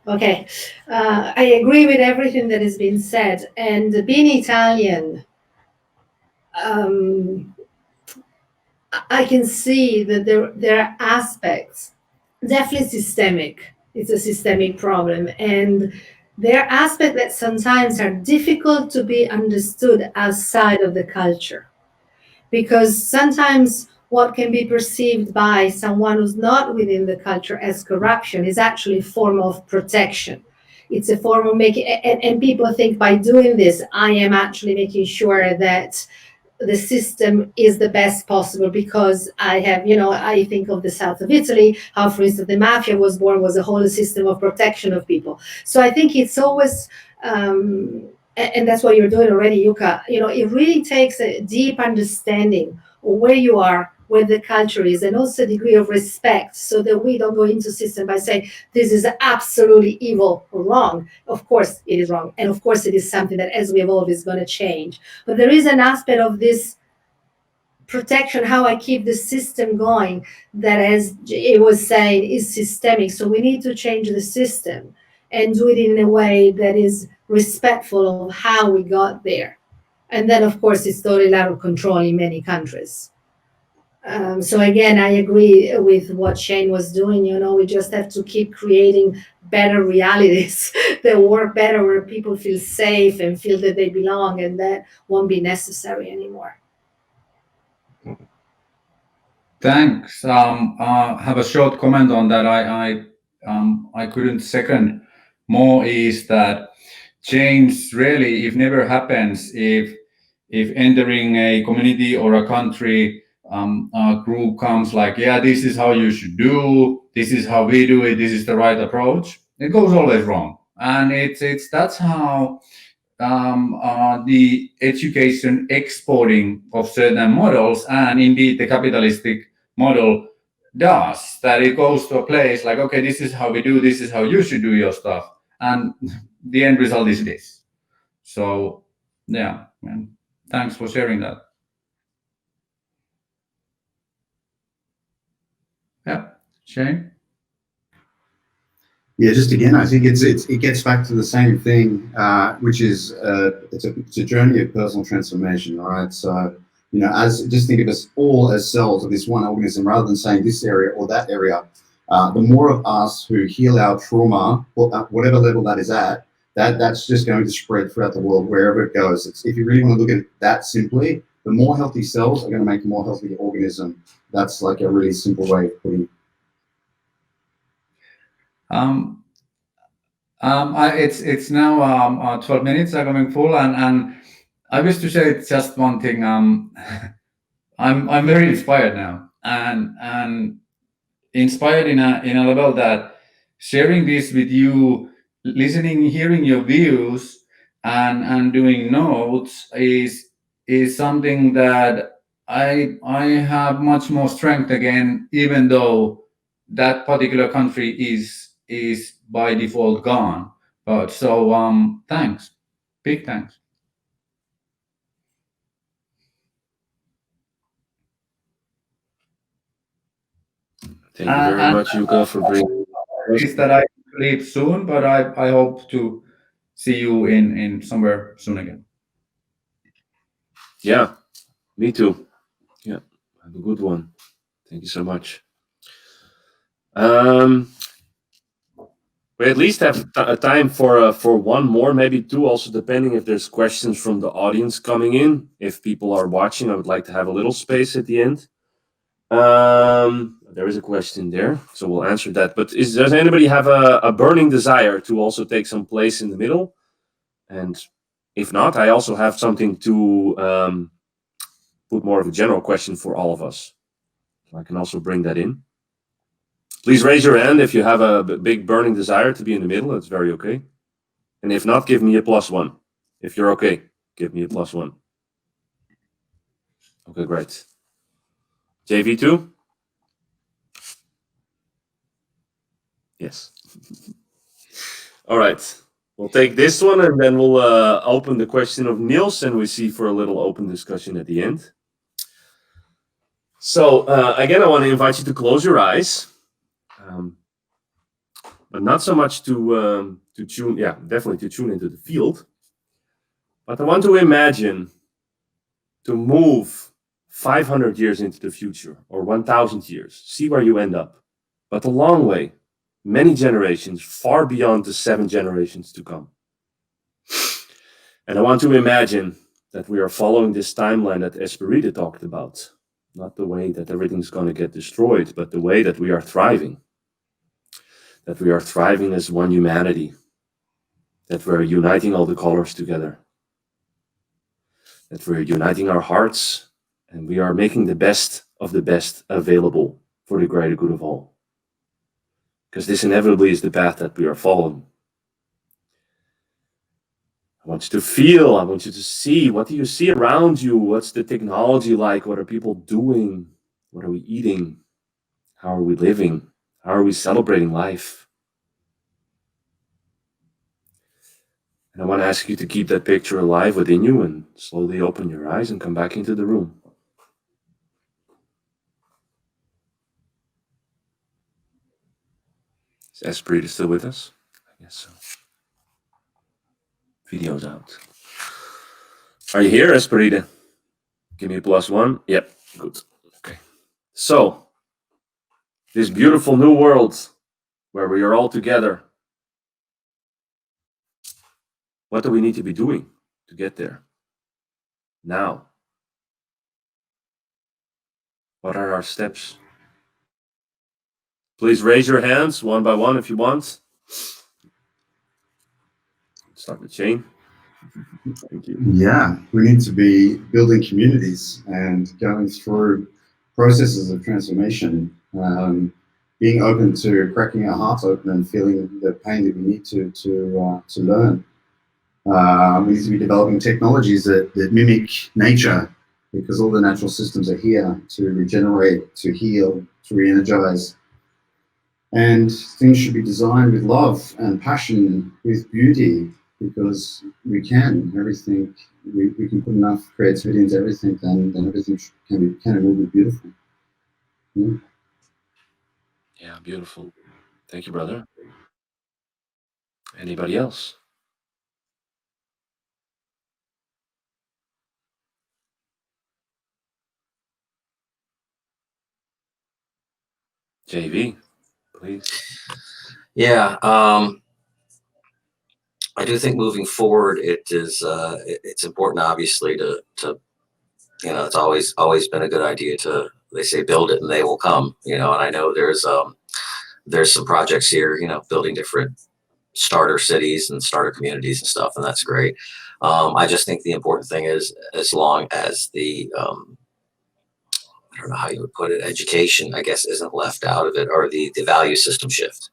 Okay, I agree with everything that has been said. And being Italian, I can see that there are aspects, definitely systemic. It's a systemic problem. And there are aspects that sometimes are difficult to be understood outside of the culture. Because sometimes what can be perceived by someone who's not within the culture as corruption is actually a form of protection. It's a form of making, and people think by doing this, I am actually making sure that the system is the best possible because I have, I think of the south of Italy, how, for instance, the mafia was born, was a whole system of protection of people. So I think it's always, and that's what you're doing already, Yuka, it really takes a deep understanding of where you are, where the culture is, and also a degree of respect so that we don't go into system by saying this is absolutely evil or wrong. Of course it is wrong. And of course it is something that as we evolve is going to change. But there is an aspect of this protection, how I keep the system going, that as it was saying is systemic. So we need to change the system and do it in a way that is respectful of how we got there. And then of course it's totally out of control in many countries. So again, I agree with what Shane was doing. We just have to keep creating better realities that work better, where people feel safe and feel that they belong, and that won't be necessary anymore. Thanks. Have a short comment on that. I couldn't second more. Is that change really, if never happens, if entering a community or a country, a group comes like, yeah, this is how you should do, this is how we do it, this is the right approach, it goes always wrong. And that's how the education exporting of certain models, and indeed the capitalistic model does, that it goes to a place like, okay, this is how we do, this is how you should do your stuff, and the end result is this. So yeah, thanks for sharing that. Yeah, Shane? Yeah, just again, I think it gets back to the same thing, which is it's a journey of personal transformation, right? So, just think of us all as cells of this one organism, rather than saying this area or that area. The more of us who heal our trauma, whatever level that is at, that's just going to spread throughout the world wherever it goes. If you really want to look at it that simply, the more healthy cells are going to make a more healthy organism. That's like a really simple way of putting it. It's now 12 minutes are coming full, and I wish to say just one thing. I'm very inspired now, and inspired in a level that sharing this with you, listening, hearing your views, and doing notes is something that I have much more strength again, even though that particular country is by default gone. But so thanks, big thanks. Thank you very And much, Yuka, for bringing. is that I leave soon, but I hope to see you in somewhere soon again. Yeah, me too. Yeah, have a good one. Thank you so much. We at least have a time for one more, maybe two, also depending if there's questions from the audience coming in. If people are watching, I would like to have a little space at the end. There is a question there, so we'll answer that. But does anybody have a burning desire to also take some place in the middle? And if not, I also have something to put more of a general question for all of us. So I can also bring that in. Please raise your hand if you have a big burning desire to be in the middle. That's very okay. And if not, give me a +1. If you're okay, give me a +1. Okay, great. JV2? Yes. All right. We'll take this one and then we'll open the question of Niels and we see for a little open discussion at the end. So again, I want to invite you to close your eyes. But not so much to tune, yeah, definitely to tune into the field. But I want to imagine to move 500 years into the future or 1,000 years, see where you end up. But a long way, many generations, far beyond the 7 generations to come. And I want to imagine that we are following this timeline that Esperida talked about. Not the way that everything's going to get destroyed, but the way that we are thriving. That we are thriving as one humanity. That we're uniting all the colors together. That we're uniting our hearts and we are making the best of the best available for the greater good of all. Because this inevitably is the path that we are following. I want you to feel, I want you to see, what do you see around you? What's the technology like? What are people doing? What are we eating? How are we living? How are we celebrating life? And I want to ask you to keep that picture alive within you and slowly open your eyes and come back into the room. Is Esperida still with us? I guess so. Video's out. Are you here, Esperida? Give me a +1. Yep, good. Okay. So, this beautiful new world where we are all together, what do we need to be doing to get there? Now. What are our steps? Please raise your hands one by one if you want. Start the chain. Thank you. Yeah, we need to be building communities and going through processes of transformation, being open to cracking our hearts open and feeling the pain that we need to learn. We need to be developing technologies that mimic nature, because all the natural systems are here to regenerate, to heal, to re-energize. And things should be designed with love and passion, with beauty, because we can. Everything, we can put enough creativity into everything, then everything can and will be beautiful. Yeah. Yeah, beautiful. Thank you, brother. Anybody else? JV, please. Yeah, I do think moving forward, it's important, obviously, to it's always been a good idea to, they say, build it and they will come, and I know there's some projects here, building different starter cities and starter communities and stuff, and that's great. I just think the important thing is, as long as the I don't know how you would put it, education, I guess, isn't left out of it, or the value system shift.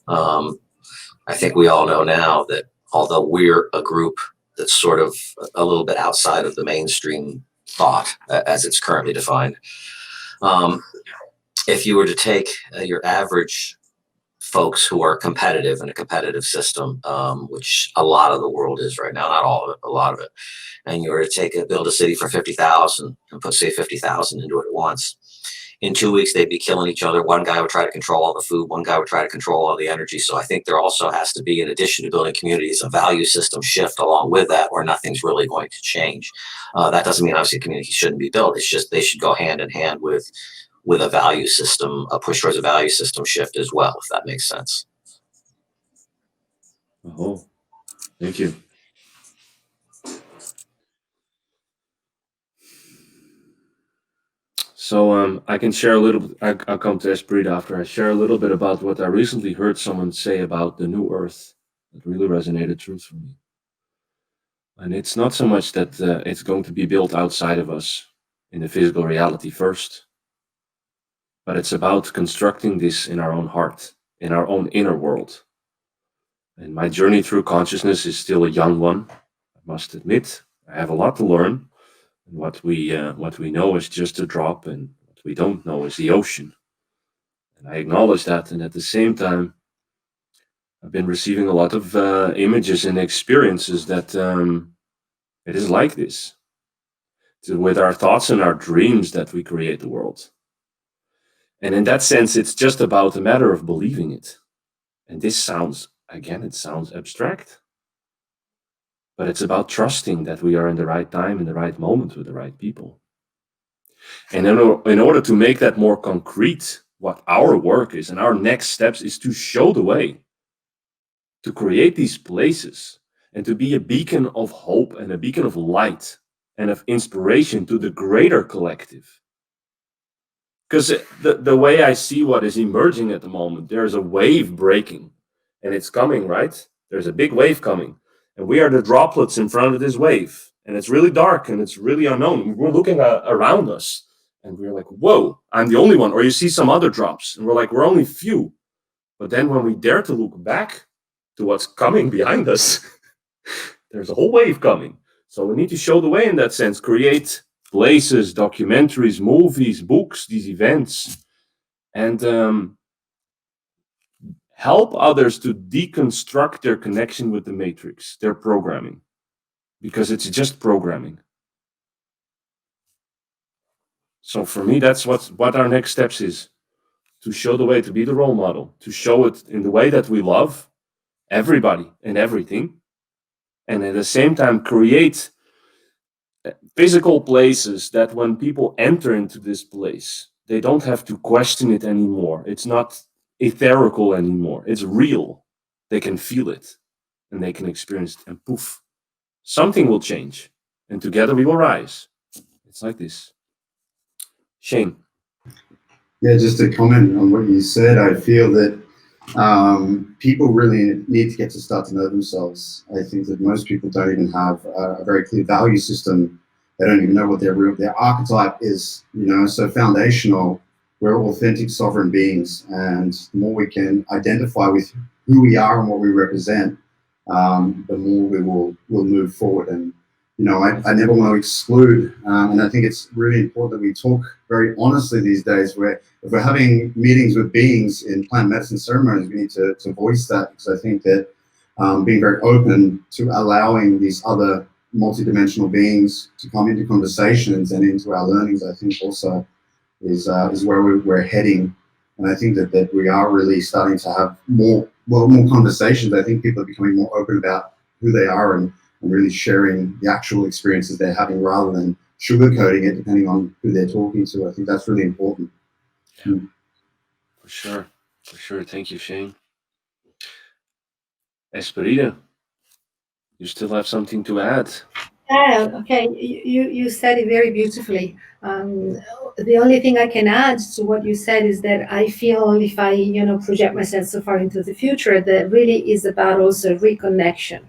I think we all know now that although we're a group that's sort of a little bit outside of the mainstream thought as it's currently defined, if you were to take your average folks who are competitive in a competitive system, which a lot of the world is right now, not all of it, a lot of it, and you were to build a city for 50,000 and put, say, 50,000 into it at once, in 2 weeks they'd be killing each other. One guy would try to control all the food, one guy would try to control all the energy. So I think there also has to be, in addition to building communities, a value system shift along with that, or nothing's really going to change. That doesn't mean obviously communities shouldn't be built. It's just they should go hand in hand with a value system, a push towards a value system shift as well, if that makes sense. Oh, thank you. So I can share a little. I'll come to Esprit after. I share a little bit about what I recently heard someone say about the new Earth. That really resonated true for me. And it's not so much that it's going to be built outside of us in the physical reality first, but it's about constructing this in our own heart, in our own inner world. And my journey through consciousness is still a young one, I must admit. I have a lot to learn. And what we know is just a drop, and what we don't know is the ocean. And I acknowledge that. And at the same time, I've been receiving a lot of images and experiences that it is like this. With our thoughts and our dreams that we create the world. And in that sense, it's just about a matter of believing it. And this sounds, again, it sounds abstract. But it's about trusting that we are in the right time, in the right moment, with the right people. And in order to make that more concrete, what our work is and our next steps is to show the way, to create these places, and to be a beacon of hope and a beacon of light and of inspiration to the greater collective. Because the way I see what is emerging at the moment, there's a wave breaking, and it's coming, right? There's a big wave coming, and we are the droplets in front of this wave, and it's really dark and it's really unknown. We're looking around us, and we're like, whoa, I'm the only one. Or you see some other drops, and we're like, we're only few. But then when we dare to look back to what's coming behind us, there's a whole wave coming. So we need to show the way in that sense, create places, documentaries, movies, books, these events, and help others to deconstruct their connection with the matrix, their programming, because it's just programming. So for me, that's what our next steps is, to show the way, to be the role model, to show it in the way that we love everybody and everything, and at the same time create physical places that when people enter into this place, they don't have to question it anymore. It's not etherical anymore. It's real. They can feel it and they can experience it, and poof, something will change, and together we will rise. It's like this. Shane. Yeah, just to comment on what you said, I feel that people really need to get to start to know themselves. I think that most people don't even have a very clear value system. They don't even know what their archetype is, so foundational. We're authentic sovereign beings, and the more we can identify with who we are and what we represent, the more we'll move forward. And I never want to exclude, and I think it's really important that we talk very honestly these days, where if we're having meetings with beings in plant medicine ceremonies, we need to voice that, because I think that being very open to allowing these other multidimensional beings to come into conversations and into our learnings, I think also is where we're heading. And I think that we are really starting to have more conversations. I think people are becoming more open about who they are and really sharing the actual experiences they're having, rather than sugarcoating it depending on who they're talking to. I think that's really important. Yeah. For sure. Thank you, Shane. Esperida, you still have something to add? Okay, you said it very beautifully. The only thing I can add to what you said is that I feel, if I, project myself so far into the future, that really is about also reconnection.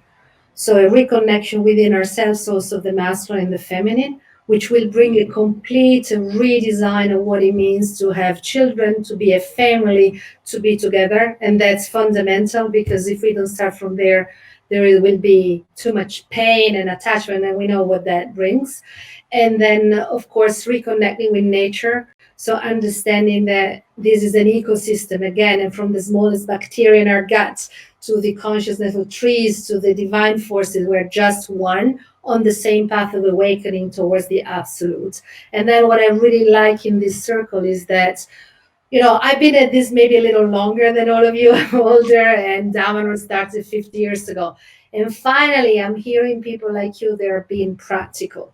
So a reconnection within ourselves, also the masculine and the feminine, which will bring a complete redesign of what it means to have children, to be a family, to be together. And that's fundamental, because if we don't start from there, will be too much pain and attachment, and we know what that brings. And then, of course, reconnecting with nature. So understanding that this is an ecosystem again, and from the smallest bacteria in our gut to the consciousness of trees, to the divine forces, we're just one on the same path of awakening towards the absolute. And then what I really like in this circle is that, I've been at this maybe a little longer than all of you. I'm older, and Damanor started 50 years ago. And finally, I'm hearing people like you, they're being practical.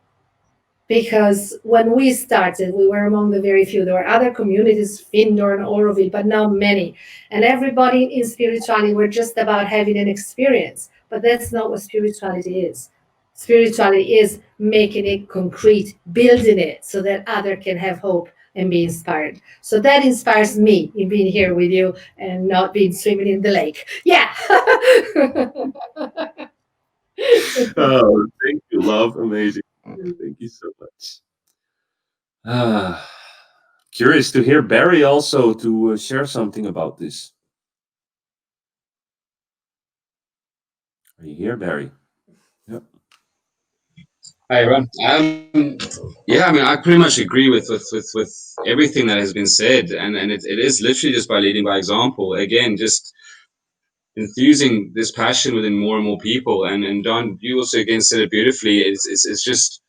Because when we started, we were among the very few. There were other communities, Findor and Oroville, but not many. And everybody in spirituality were just about having an experience. But that's not what spirituality is. Spirituality is making it concrete, building it so that other can have hope and be inspired. So that inspires me in being here with you and not being swimming in the lake. Yeah. Oh, thank you, love. Amazing. Thank you so much. Curious to hear Barry also to share something about this. Are you here, Barry? Yep. Hi, everyone. Yeah, I mean, I pretty much agree with everything that has been said, and it is literally just by leading by example. Again, just infusing this passion within more and more people. And Don, you also again said it beautifully. It's just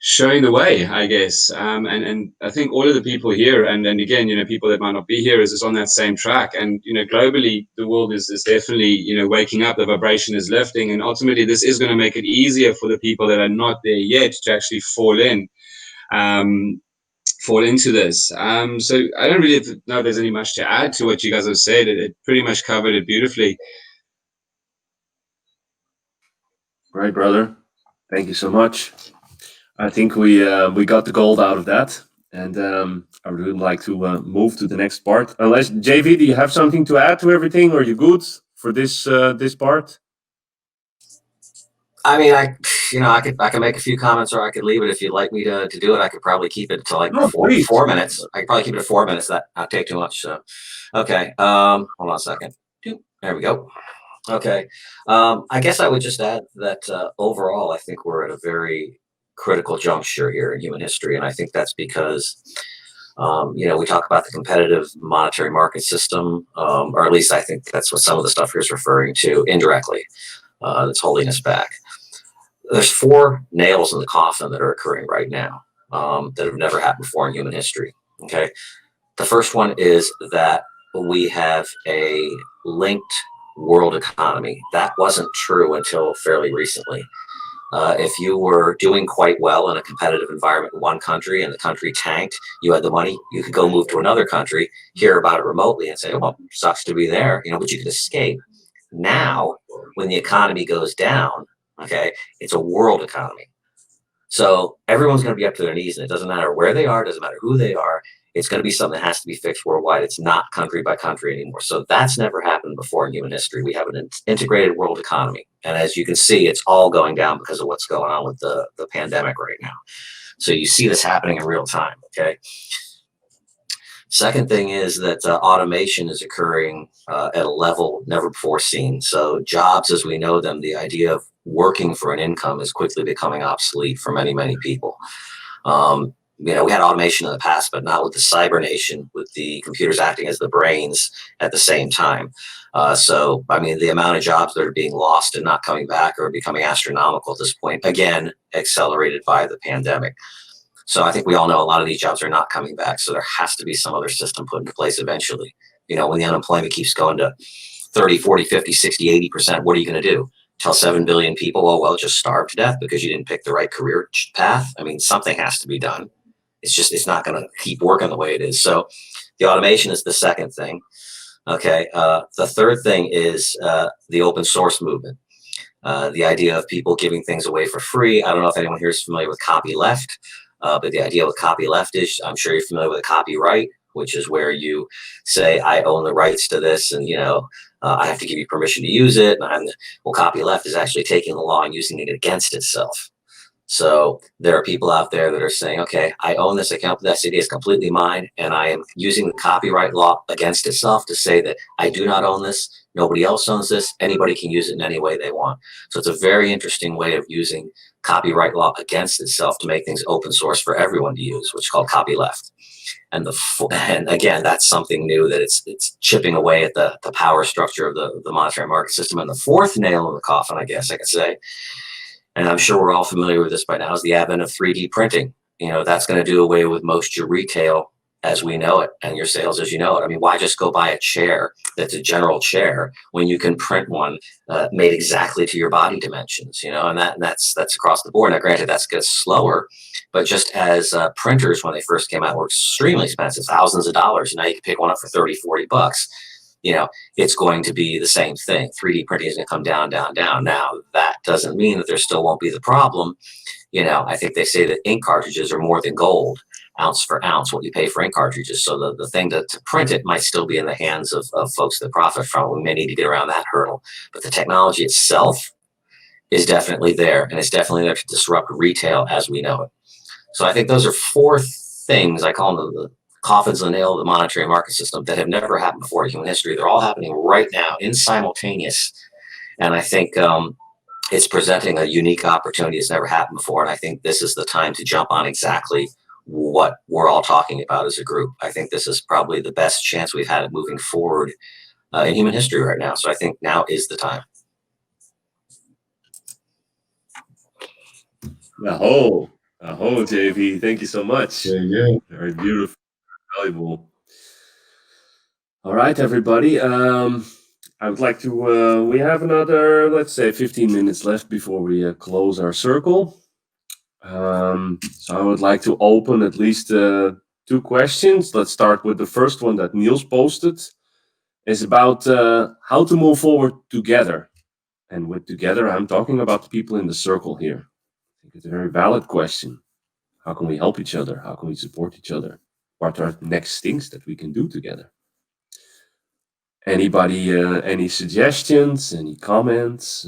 showing the way, I guess. And I think all of the people here, and again, people that might not be here, is on that same track. And globally, the world is definitely waking up. The vibration is lifting, and ultimately, this is going to make it easier for the people that are not there yet to actually fall into this. So I don't really know if there's any much to add to what you guys have said. It pretty much covered it beautifully. Right, brother. Thank you so much. I think we got the gold out of that, and I would like to move to the next part. Unless JV, do you have something to add to everything? Are you good for this part? I mean, I can make a few comments, or I could leave it. If you'd like me to do it, I could probably keep it to like No, please. 4 minutes. I could probably keep it to 4 minutes. That not take too much. So, okay. Hold on a second. There we go. Okay. I guess I would just add that overall, I think we're at a very critical juncture here in human history, and I think that's because we talk about the competitive monetary market system, or at least I think that's what some of the stuff here is referring to indirectly. That's holding us back. There's 4 nails in the coffin that are occurring right now that have never happened before in human history. Okay. The first one is that we have a linked world economy. That wasn't true until fairly recently. If you were doing quite well in a competitive environment in one country and the country tanked, you had the money, you could go move to another country, hear about it remotely and say, well, sucks to be there, but you could escape. Now, when the economy goes down, okay, it's a world economy. So everyone's going to be up to their knees, and it doesn't matter where they are, it doesn't matter who they are. It's going to be something that has to be fixed worldwide. It's not country by country anymore. So that's never happened before in human history. We have an integrated world economy. And as you can see, it's all going down because of what's going on with the pandemic right now. So you see this happening in real time, okay? Second thing is that automation is occurring at a level never before seen. So jobs as we know them, the idea of working for an income is quickly becoming obsolete for many, many people. We had automation in the past, but not with the cybernation, with the computers acting as the brains at the same time. So, I mean, the amount of jobs that are being lost and not coming back are becoming astronomical at this point, again, accelerated by the pandemic. So I think we all know a lot of these jobs are not coming back. So there has to be some other system put into place eventually. When the unemployment keeps going to 30, 40, 50, 60, 80%, what are you going to do? Tell 7 billion people, oh, well, just starve to death because you didn't pick the right career path? I mean, something has to be done. It's not going to keep working the way it is. So the automation is the second thing. Okay. The third thing is the open source movement. The idea of people giving things away for free. I don't know if anyone here is familiar with copyleft, but the idea with copyleft is, I'm sure you're familiar with a copyright, which is where you say, I own the rights to this, and I have to give you permission to use it. Well, copyleft is actually taking the law and using it against itself. So there are people out there that are saying, okay, I own this account, but that idea is completely mine, and I am using the copyright law against itself to say that I do not own this, nobody else owns this, anybody can use it in any way they want. So it's a very interesting way of using copyright law against itself to make things open source for everyone to use, which is called copyleft. And again, that's something new, that it's chipping away at the power structure of the monetary market system. And the fourth nail in the coffin, I guess I could say, and I'm sure we're all familiar with this by now, is the advent of 3D printing. That's going to do away with most your retail as we know it and your sales as you know it. I mean, why just go buy a chair that's a general chair when you can print one made exactly to your body dimensions, and that's across the board. Now, granted, that's gets slower, but just as printers, when they first came out, were extremely expensive, thousands of dollars. Now you can pick one up for 30, 40 bucks. It's going to be the same thing. 3D printing is going to come down, down, down. Now, that doesn't mean that there still won't be the problem. I think they say that ink cartridges are more than gold, ounce for ounce, what you pay for ink cartridges. So the thing to print it might still be in the hands of folks that profit from it. We may need to get around that hurdle. But the technology itself is definitely there, and it's definitely there to disrupt retail as we know it. So I think those are four things, I call them the coffins in the nail of the monetary market system, that have never happened before in human history. They're all happening right now in simultaneous. And I think it's presenting a unique opportunity that's never happened before. And I think this is the time to jump on exactly what we're all talking about as a group. I think this is probably the best chance we've had of moving forward in human history right now. So I think now is the time. Aho, JV. Thank you so much. Yeah. Very beautiful, valuable. All right, everybody. I would like to, we have another, let's say 15 minutes left before we close our circle. So I would like to open at least 2 questions. Let's start with the first one that Niels posted. It's about how to move forward together. And with together, I'm talking about the people in the circle here. I think it's a very valid question. How can we help each other? How can we support each other? What are the next things that we can do together? Anybody, any suggestions, any comments?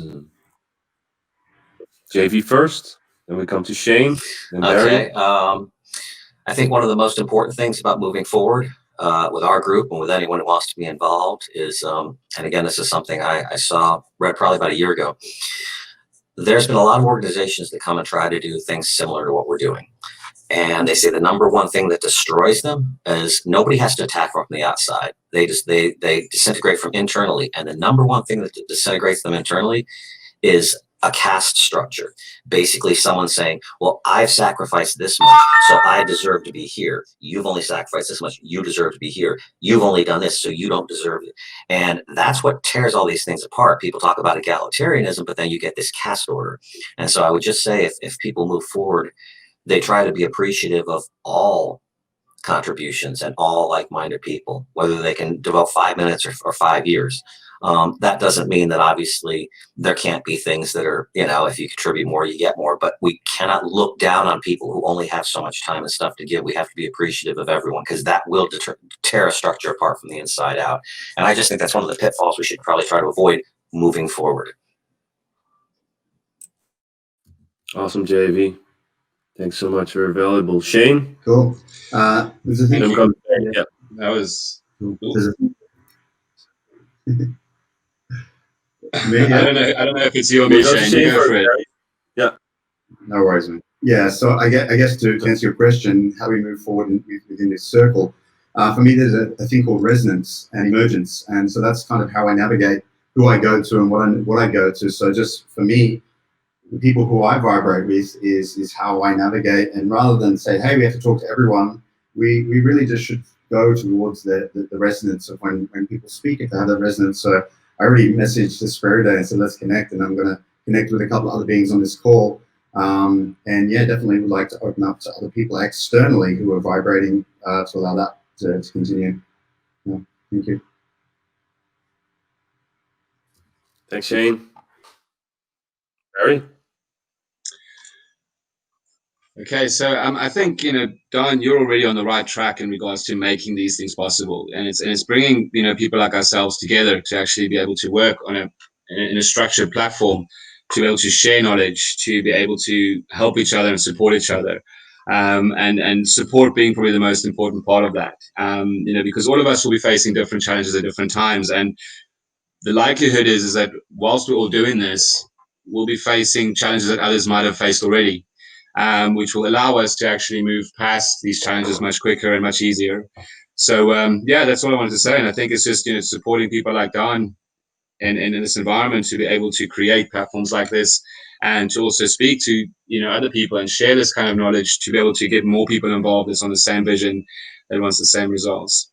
JV first, then we come to Shane. Then Okay. Barry. I think one of the most important things about moving forward with our group and with anyone who wants to be involved is, and again, this is something I read probably about a year ago. There's been a lot of organizations that come and try to do things similar to what we're doing. And they say the number one thing that destroys them is nobody has to attack from the outside. They disintegrate from internally. And the number one thing that disintegrates them internally is a caste structure. Basically someone saying, well, I've sacrificed this much, so I deserve to be here. You've only sacrificed this much, you deserve to be here. You've only done this, so you don't deserve it. And that's what tears all these things apart. People talk about egalitarianism, but then you get this caste order. And so I would just say, if people move forward, they try to be appreciative of all contributions and all like-minded people, whether they can devote 5 minutes or 5 years. That doesn't mean that obviously there can't be things that are, if you contribute more, you get more, but we cannot look down on people who only have so much time and stuff to give. We have to be appreciative of everyone, because that will tear a structure apart from the inside out. And I just think that's one of the pitfalls we should probably try to avoid moving forward. Awesome, JV. Thanks so much. Very valuable. Shane? Cool. There's a thing. Yeah. That was cool. I don't know if it's you or me, Shane. You go for it. Yeah. No worries, man. Yeah, so I guess to answer your question, how we move forward within this circle, for me, there's a thing called resonance and emergence. And so that's kind of how I navigate who I go to and what I go to. So just for me, the people who I vibrate with is how I navigate. And rather than say, hey, we have to talk to everyone, we really just should go towards the resonance of when people speak, if they have that resonance. So I already messaged this Friday and said, let's connect. And I'm going to connect with a couple of other beings on this call. And yeah, definitely would like to open up to other people externally who are vibrating to allow that to continue. Yeah, thank you. Thanks, Shane. Barry? Okay, so I think Don, you're already on the right track in regards to making these things possible, and it's bringing people like ourselves together to actually be able to work on in a structured platform, to be able to share knowledge, to be able to help each other and support each other, and support being probably the most important part of that. Because all of us will be facing different challenges at different times, and the likelihood is that whilst we're all doing this, we'll be facing challenges that others might have faced already. Which will allow us to actually move past these challenges much quicker and much easier. So yeah, that's all I wanted to say. And I think it's just supporting people like Don in this environment to be able to create platforms like this, and to also speak to other people and share this kind of knowledge to be able to get more people involved that's on the same vision, that wants the same results.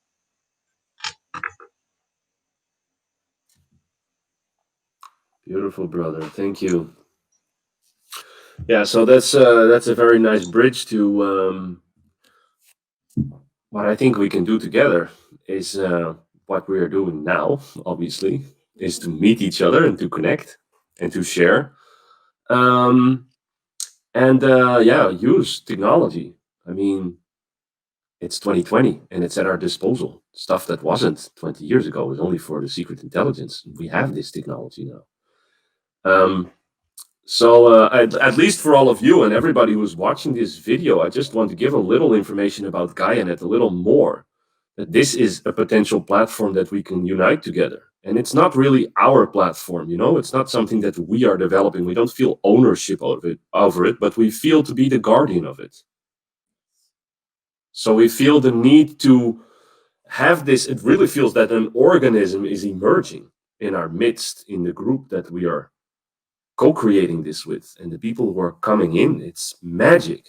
Beautiful, brother. Thank you. Yeah, so that's a very nice bridge to what I think we can do together is what we are doing now, obviously, is to meet each other and to connect and to share. Um, and yeah, use technology. I mean, it's 2020 and it's at our disposal. Stuff that wasn't 20 years ago was only for the secret intelligence. We have this technology now. So at least for all of you and everybody who's watching this video, I just want to give a little information about GaiaNet, a little more. That this is a potential platform that we can unite together. And it's not really our platform, it's not something that we are developing. We don't feel ownership over it, but we feel to be the guardian of it. So we feel the need to have this. It really feels that an organism is emerging in our midst, in the group that we are co-creating this with, and the people who are coming in. It's magic.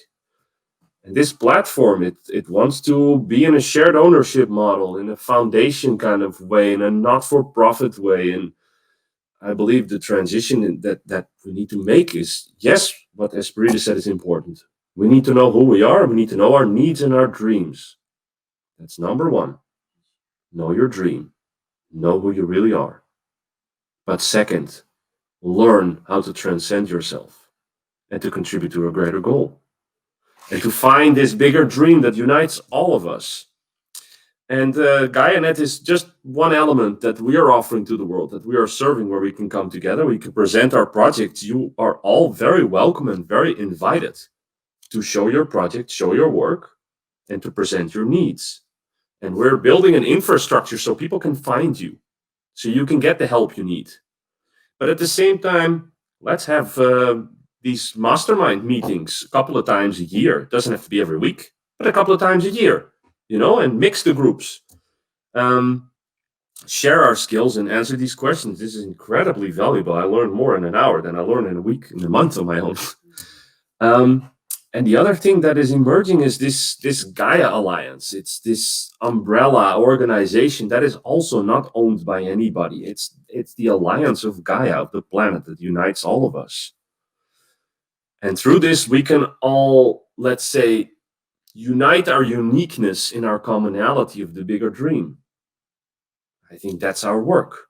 And this platform, it wants to be in a shared ownership model, in a foundation kind of way, in a not-for-profit way. And I believe the transition that we need to make is, yes, what Esperita said is important. We need to know who we are. We need to know our needs and our dreams. That's number one. Know your dream. Know who you really are. But second, learn how to transcend yourself and to contribute to a greater goal. And to find this bigger dream that unites all of us. And GaiaNet is just one element that we are offering to the world, that we are serving, where we can come together, we can present our projects. You are all very welcome and very invited to show your project, show your work, and to present your needs. And we're building an infrastructure so people can find you, so you can get the help you need. But at the same time, let's have these mastermind meetings a couple of times a year. It doesn't have to be every week, but a couple of times a year, and mix the groups. Share our skills and answer these questions. This is incredibly valuable. I learn more in an hour than I learn in a week, in a month on my own. And the other thing that is emerging is this Gaia Alliance. It's this umbrella organization that is also not owned by anybody. It's the alliance of Gaia, of the planet, that unites all of us. And through this, we can all, let's say, unite our uniqueness in our commonality of the bigger dream. I think that's our work.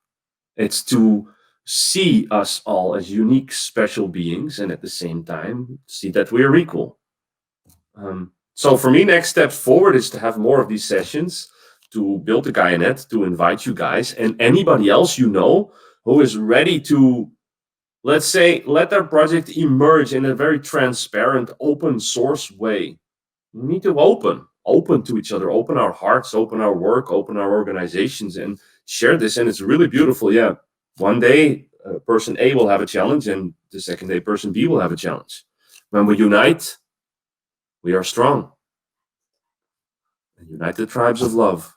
It's to see us all as unique, special beings, and at the same time, see that we are equal. So for me, next step forward is to have more of these sessions, to build the GaiaNet, to invite you guys and anybody else who is ready to, let's say, let their project emerge in a very transparent, open source way. We need to open to each other, open our hearts, open our work, open our organizations, and share this. And it's really beautiful. Yeah. One day, person A will have a challenge, and the second day, person B will have a challenge. When we unite, we are strong. And unite the tribes of love.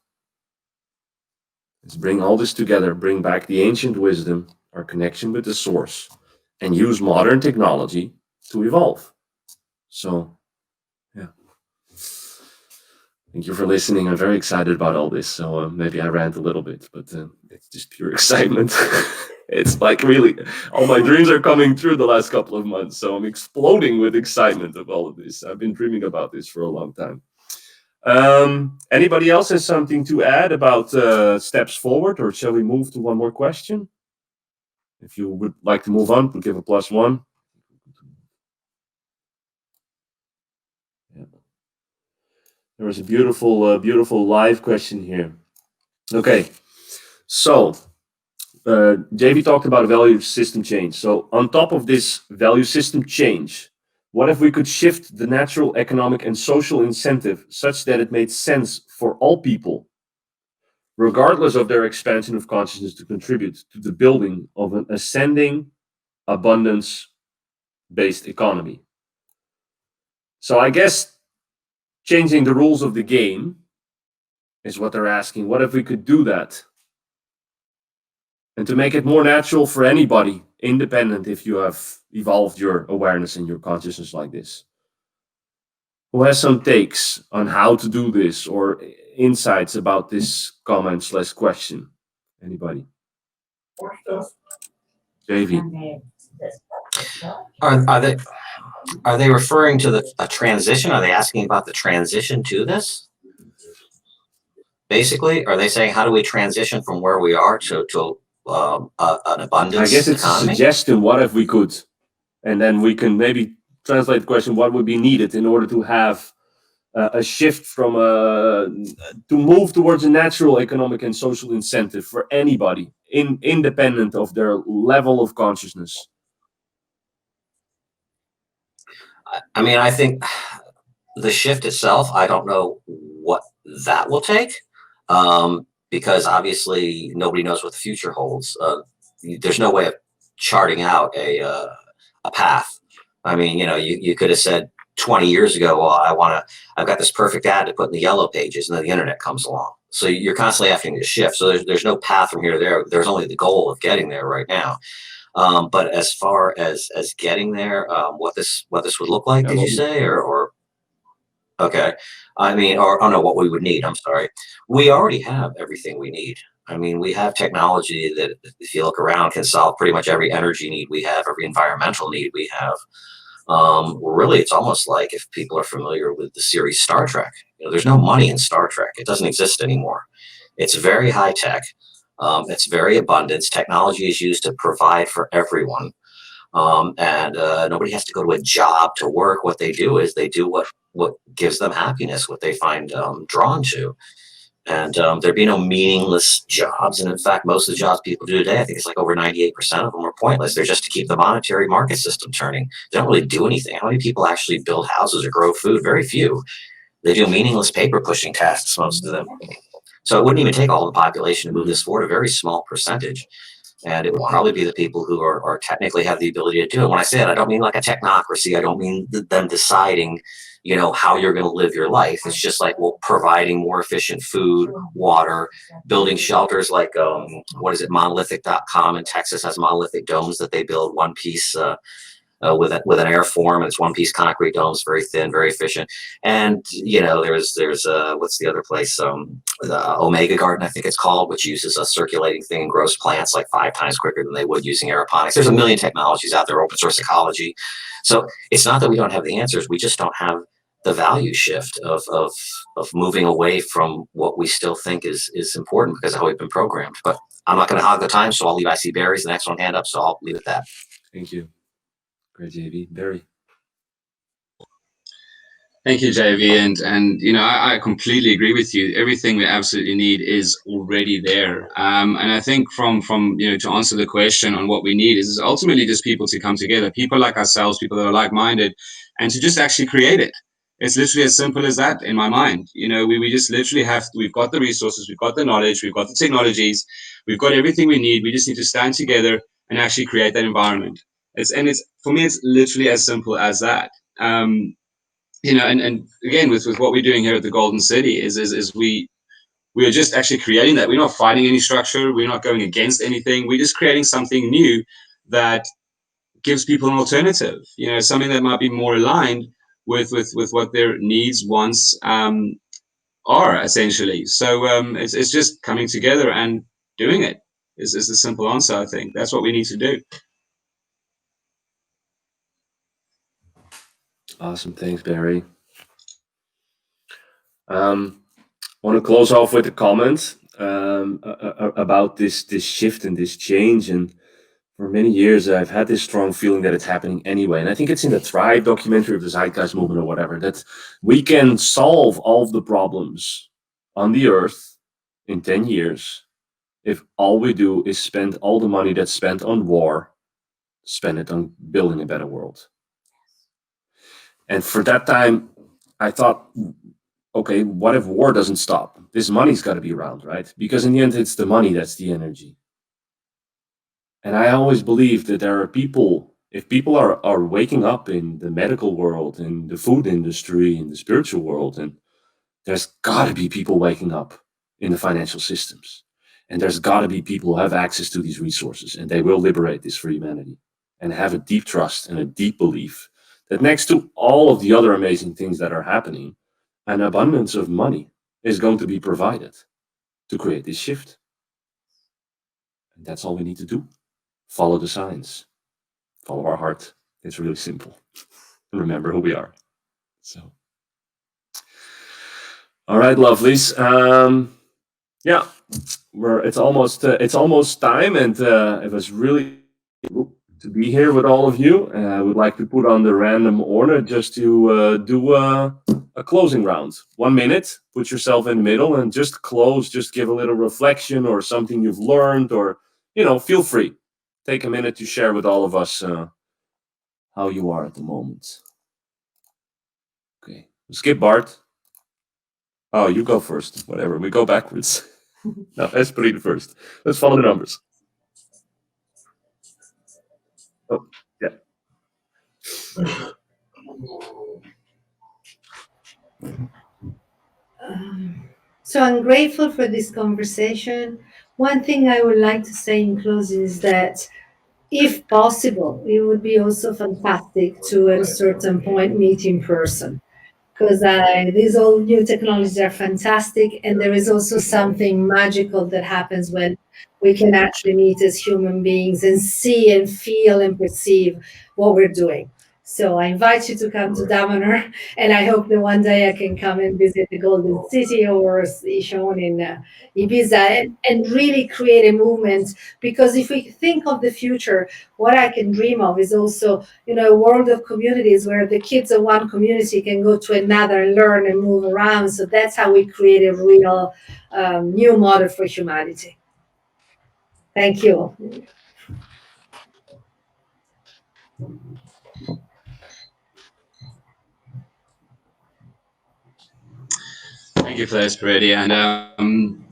Let's bring all this together, bring back the ancient wisdom, our connection with the source, and use modern technology to evolve. So, yeah. Thank you for listening. I'm very excited about all this. So maybe I rant a little bit, but it's just pure excitement. It's like really, all my dreams are coming true the last couple of months. So I'm exploding with excitement of all of this. I've been dreaming about this for a long time. Anybody else has something to add about steps forward, or shall we move to one more question? If you would like to move on, we'll give a +1. There was a beautiful, beautiful live question here. Okay, so JV talked about value system change. So on top of this value system change, what if we could shift the natural economic and social incentive such that it made sense for all people, regardless of their expansion of consciousness, to contribute to the building of an ascending, abundance-based economy? So I guess changing the rules of the game is what they're asking. What if we could do that? And to make it more natural for anybody, independent if you have evolved your awareness and your consciousness like this. Who has some takes on how to do this or insights about this comment/question? Anybody? JV. Are they referring to a transition? Are they asking about the transition to this? Basically, are they saying how do we transition from where we are to an abundance I guess it's economy? a suggestion. What if we could? And then we can maybe translate the question: what would be needed in order to have a shift from to move towards a natural economic and social incentive for anybody, independent of their level of consciousness? I mean, I think the shift itself, I don't know what that will take, because obviously nobody knows what the future holds. There's no way of charting out a path. I mean, you could have said 20 years ago, well, I've got this perfect ad to put in the yellow pages, and then the internet comes along. So you're constantly having to shift. So there's no path from here to there. There's only the goal of getting there right now. But as far as getting there, what this would look like, did you say, or okay? I mean, or oh no, what we would need. I'm sorry. We already have everything we need. I mean, we have technology that, if you look around, can solve pretty much every energy need we have, every environmental need we have. Really, it's almost like, if people are familiar with the series Star Trek, there's no money in Star Trek. It doesn't exist anymore. It's very high tech. It's very abundant. Technology is used to provide for everyone. And nobody has to go to a job to work. What they do is they do what gives them happiness, what they find drawn to. And there'd be no meaningless jobs. And in fact, most of the jobs people do today, I think it's like over 98% of them are pointless. They're just to keep the monetary market system turning. They don't really do anything. How many people actually build houses or grow food? Very few. They do meaningless paper pushing tasks, most of them. So it wouldn't even take all the population to move this forward, a very small percentage. And it would probably be the people who are technically have the ability to do it. When I say it, I don't mean like a technocracy. I don't mean them deciding, how you're going to live your life. It's just like, well, providing more efficient food, water, building shelters like, what is it, monolithic.com in Texas has monolithic domes that they build one piece with an airform, and it's one piece concrete domes, very thin, very efficient. And there's what's the other place? The Omega Garden, I think it's called, which uses a circulating thing and grows plants like 5 times quicker than they would using aeroponics. There's a million technologies out there, open source ecology. So it's not that we don't have the answers, we just don't have the value shift of moving away from what we still think is important because of how we've been programmed. But I'm not going to hog the time, so I'll leave. I see Barry's the next one hand up, so I'll leave it at that. Thank you. Great, JV. Barry. Thank you, JV. And I completely agree with you. Everything we absolutely need is already there. And I think from to answer the question on what we need is ultimately just people to come together, people like ourselves, people that are like-minded, and to just actually create it. It's literally as simple as that in my mind. We just literally we've got the resources, we've got the knowledge, we've got the technologies, we've got everything we need. We just need to stand together and actually create that environment. For me, it's literally as simple as that. And again, with what we're doing here at the Golden City is we are just actually creating that. We're not fighting any structure. We're not going against anything. We're just creating something new that gives people an alternative, something that might be more aligned with what their needs, wants are, essentially. So it's just coming together and doing it is the simple answer. I think that's what we need to do. Awesome. Thanks, Barry. I want to close off with a comment about this shift and this change. And for many years, I've had this strong feeling that it's happening anyway. And I think it's in the Thrive documentary of the Zeitgeist movement or whatever, that we can solve all of the problems on the earth in 10 years if all we do is spend all the money that's spent on war, spend it on building a better world. And for that time, I thought, okay, what if war doesn't stop? This money's got to be around, right? Because in the end, it's the money that's the energy. And I always believe that there are people, if people are waking up in the medical world, in the food industry, in the spiritual world, and there's got to be people waking up in the financial systems. And there's got to be people who have access to these resources, and they will liberate this for humanity and have a deep trust and a deep belief that next to all of the other amazing things that are happening, an abundance of money is going to be provided to create this shift. And that's all we need to do. Follow the signs, follow our heart. It's really simple. And remember who we are. So, all right, lovelies. Yeah, it's almost time, and it was really cool to be here with all of you. I would like to put on the random order just to do a closing round. 1 minute, put yourself in the middle, and just close. Just give a little reflection or something you've learned, or feel free. Take a minute to share with all of us how you are at the moment. Okay, skip Bart. Oh, you go first. Whatever. We go backwards. No, Esprit first. Let's follow the numbers. Oh, yeah. So I'm grateful for this conversation. One thing I would like to say in closing is that if possible, it would be also fantastic to, at a certain point, meet in person. Because these all new technologies are fantastic, and there is also something magical that happens when we can actually meet as human beings and see and feel and perceive what we're doing. So I invite you to come to Damanhur, and I hope that one day I can come and visit the Golden City or Ishon in Ibiza, and really create a movement. Because if we think of the future, what I can dream of is also a world of communities where the kids of one community can go to another and learn and move around. So that's how we create a real new model for humanity. Thank you. Thank you for that, Esprit. And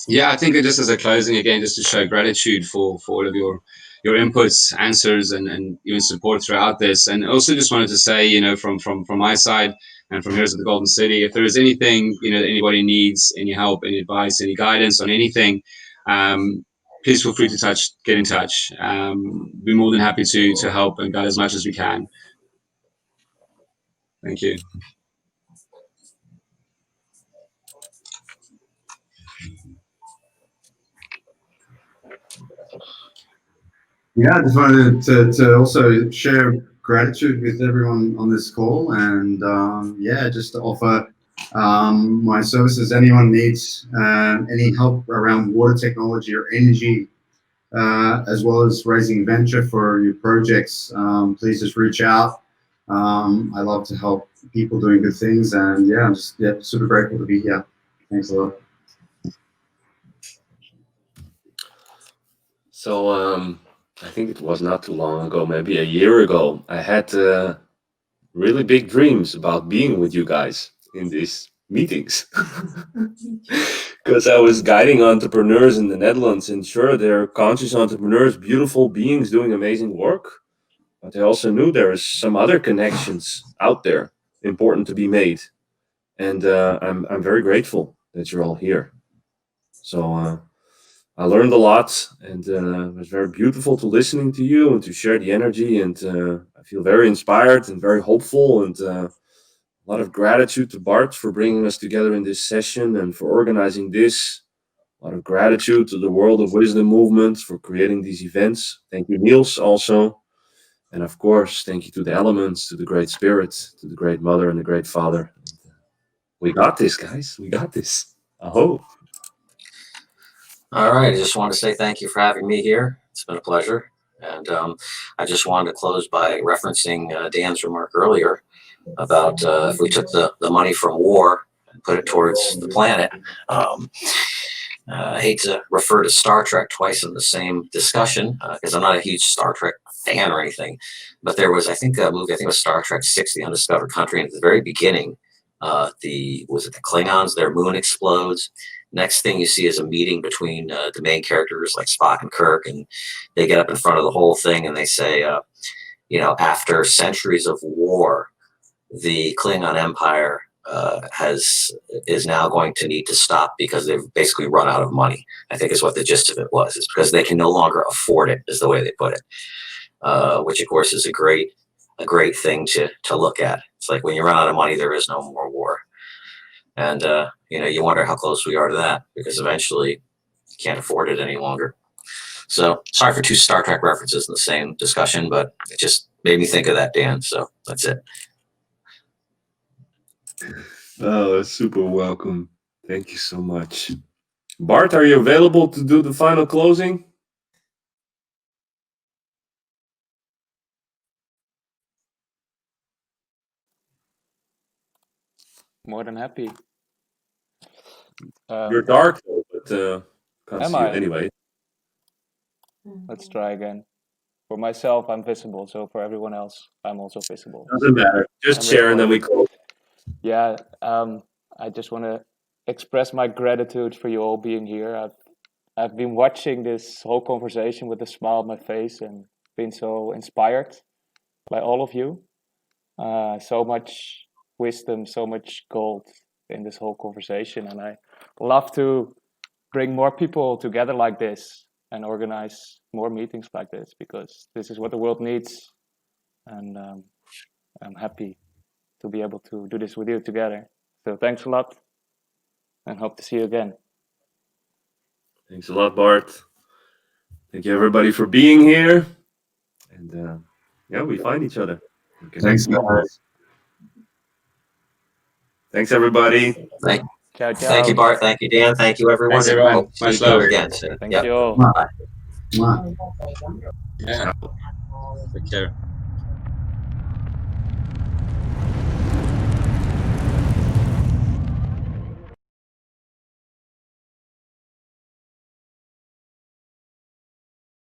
yeah, I think that just as a closing again, just to show gratitude for all of your inputs, answers, and even support throughout this. And also just wanted to say, from my side and from Heroes of the Golden City, if there is anything, that anybody needs, any help, any advice, any guidance on anything, please feel free to get in touch. We're more than happy to help and guide as much as we can. Thank you. Yeah, I just wanted to also share gratitude with everyone on this call, and just to offer my services. Anyone needs any help around water technology or energy, as well as raising venture for your projects, please just reach out. I love to help people doing good things, and I'm just super grateful to be here. Thanks a lot. So I think it was not too long ago, maybe a year ago, I had really big dreams about being with you guys in these meetings. Because I was guiding entrepreneurs in the Netherlands, and sure, they're conscious entrepreneurs, beautiful beings doing amazing work, but they also knew there is some other connections out there important to be made. And I'm very grateful that you're all here. So I learned a lot, and it was very beautiful to listening to you and to share the energy. And I feel very inspired and very hopeful, and a lot of gratitude to Bart for bringing us together in this session and for organizing this. A lot of gratitude to the World of Wisdom movement for creating these events. Thank you, Niels, also. And of course, thank you to the elements, to the Great Spirit, to the Great Mother and the Great Father. We got this, guys. We got this. Aho. All right. I just want to say thank you for having me here. It's been a pleasure. And I just wanted to close by referencing Dan's remark earlier about if we took the money from war and put it towards the planet. I hate to refer to Star Trek twice in the same discussion because I'm not a huge Star Trek fan or anything, but there was, I think, a movie, I think it was Star Trek 6, The Undiscovered Country, and at the very beginning, the Klingons, their moon explodes. Next thing you see is a meeting between the main characters like Spock and Kirk, and they get up in front of the whole thing and they say, after centuries of war, the Klingon Empire is now going to need to stop because they've basically run out of money. I think is what the gist of it was. It's because they can no longer afford it, is the way they put it. Which of course is a great thing to look at. It's like when you run out of money, there is no more war. And you wonder how close we are to that, because eventually you can't afford it any longer. So sorry for 2 Star Trek references in the same discussion, but it just made me think of that, Dan. So that's it. Oh, that's super welcome. Thank you so much. Bart, are you available to do the final closing? More than happy. You're dark, though, but can't Am see you I? anyway. Let's try again. For myself, I'm visible. So for everyone else, I'm also visible. Doesn't matter. Just I'm share and then we recording. close. Yeah. I just want to express my gratitude for you all being here. I've been watching this whole conversation with a smile on my face and been so inspired by all of you. So much wisdom, so much gold in this whole conversation, and I love to bring more people together like this and organize more meetings like this, because this is what the world needs, and I'm happy to be able to do this with you together. So thanks a lot, and hope to see you again. Thanks a lot, Bart. Thank you, everybody, for being here. And we find each other. Okay. Thanks, guys. Thanks, everybody. Thank Ciao, ciao. you, Bart. Thank you, Dan. Thank you, everyone. Thanks, everyone. Hope to see Much each other love. again soon. Thank Yep. you all. Bye. Mwah. Yeah. Take care.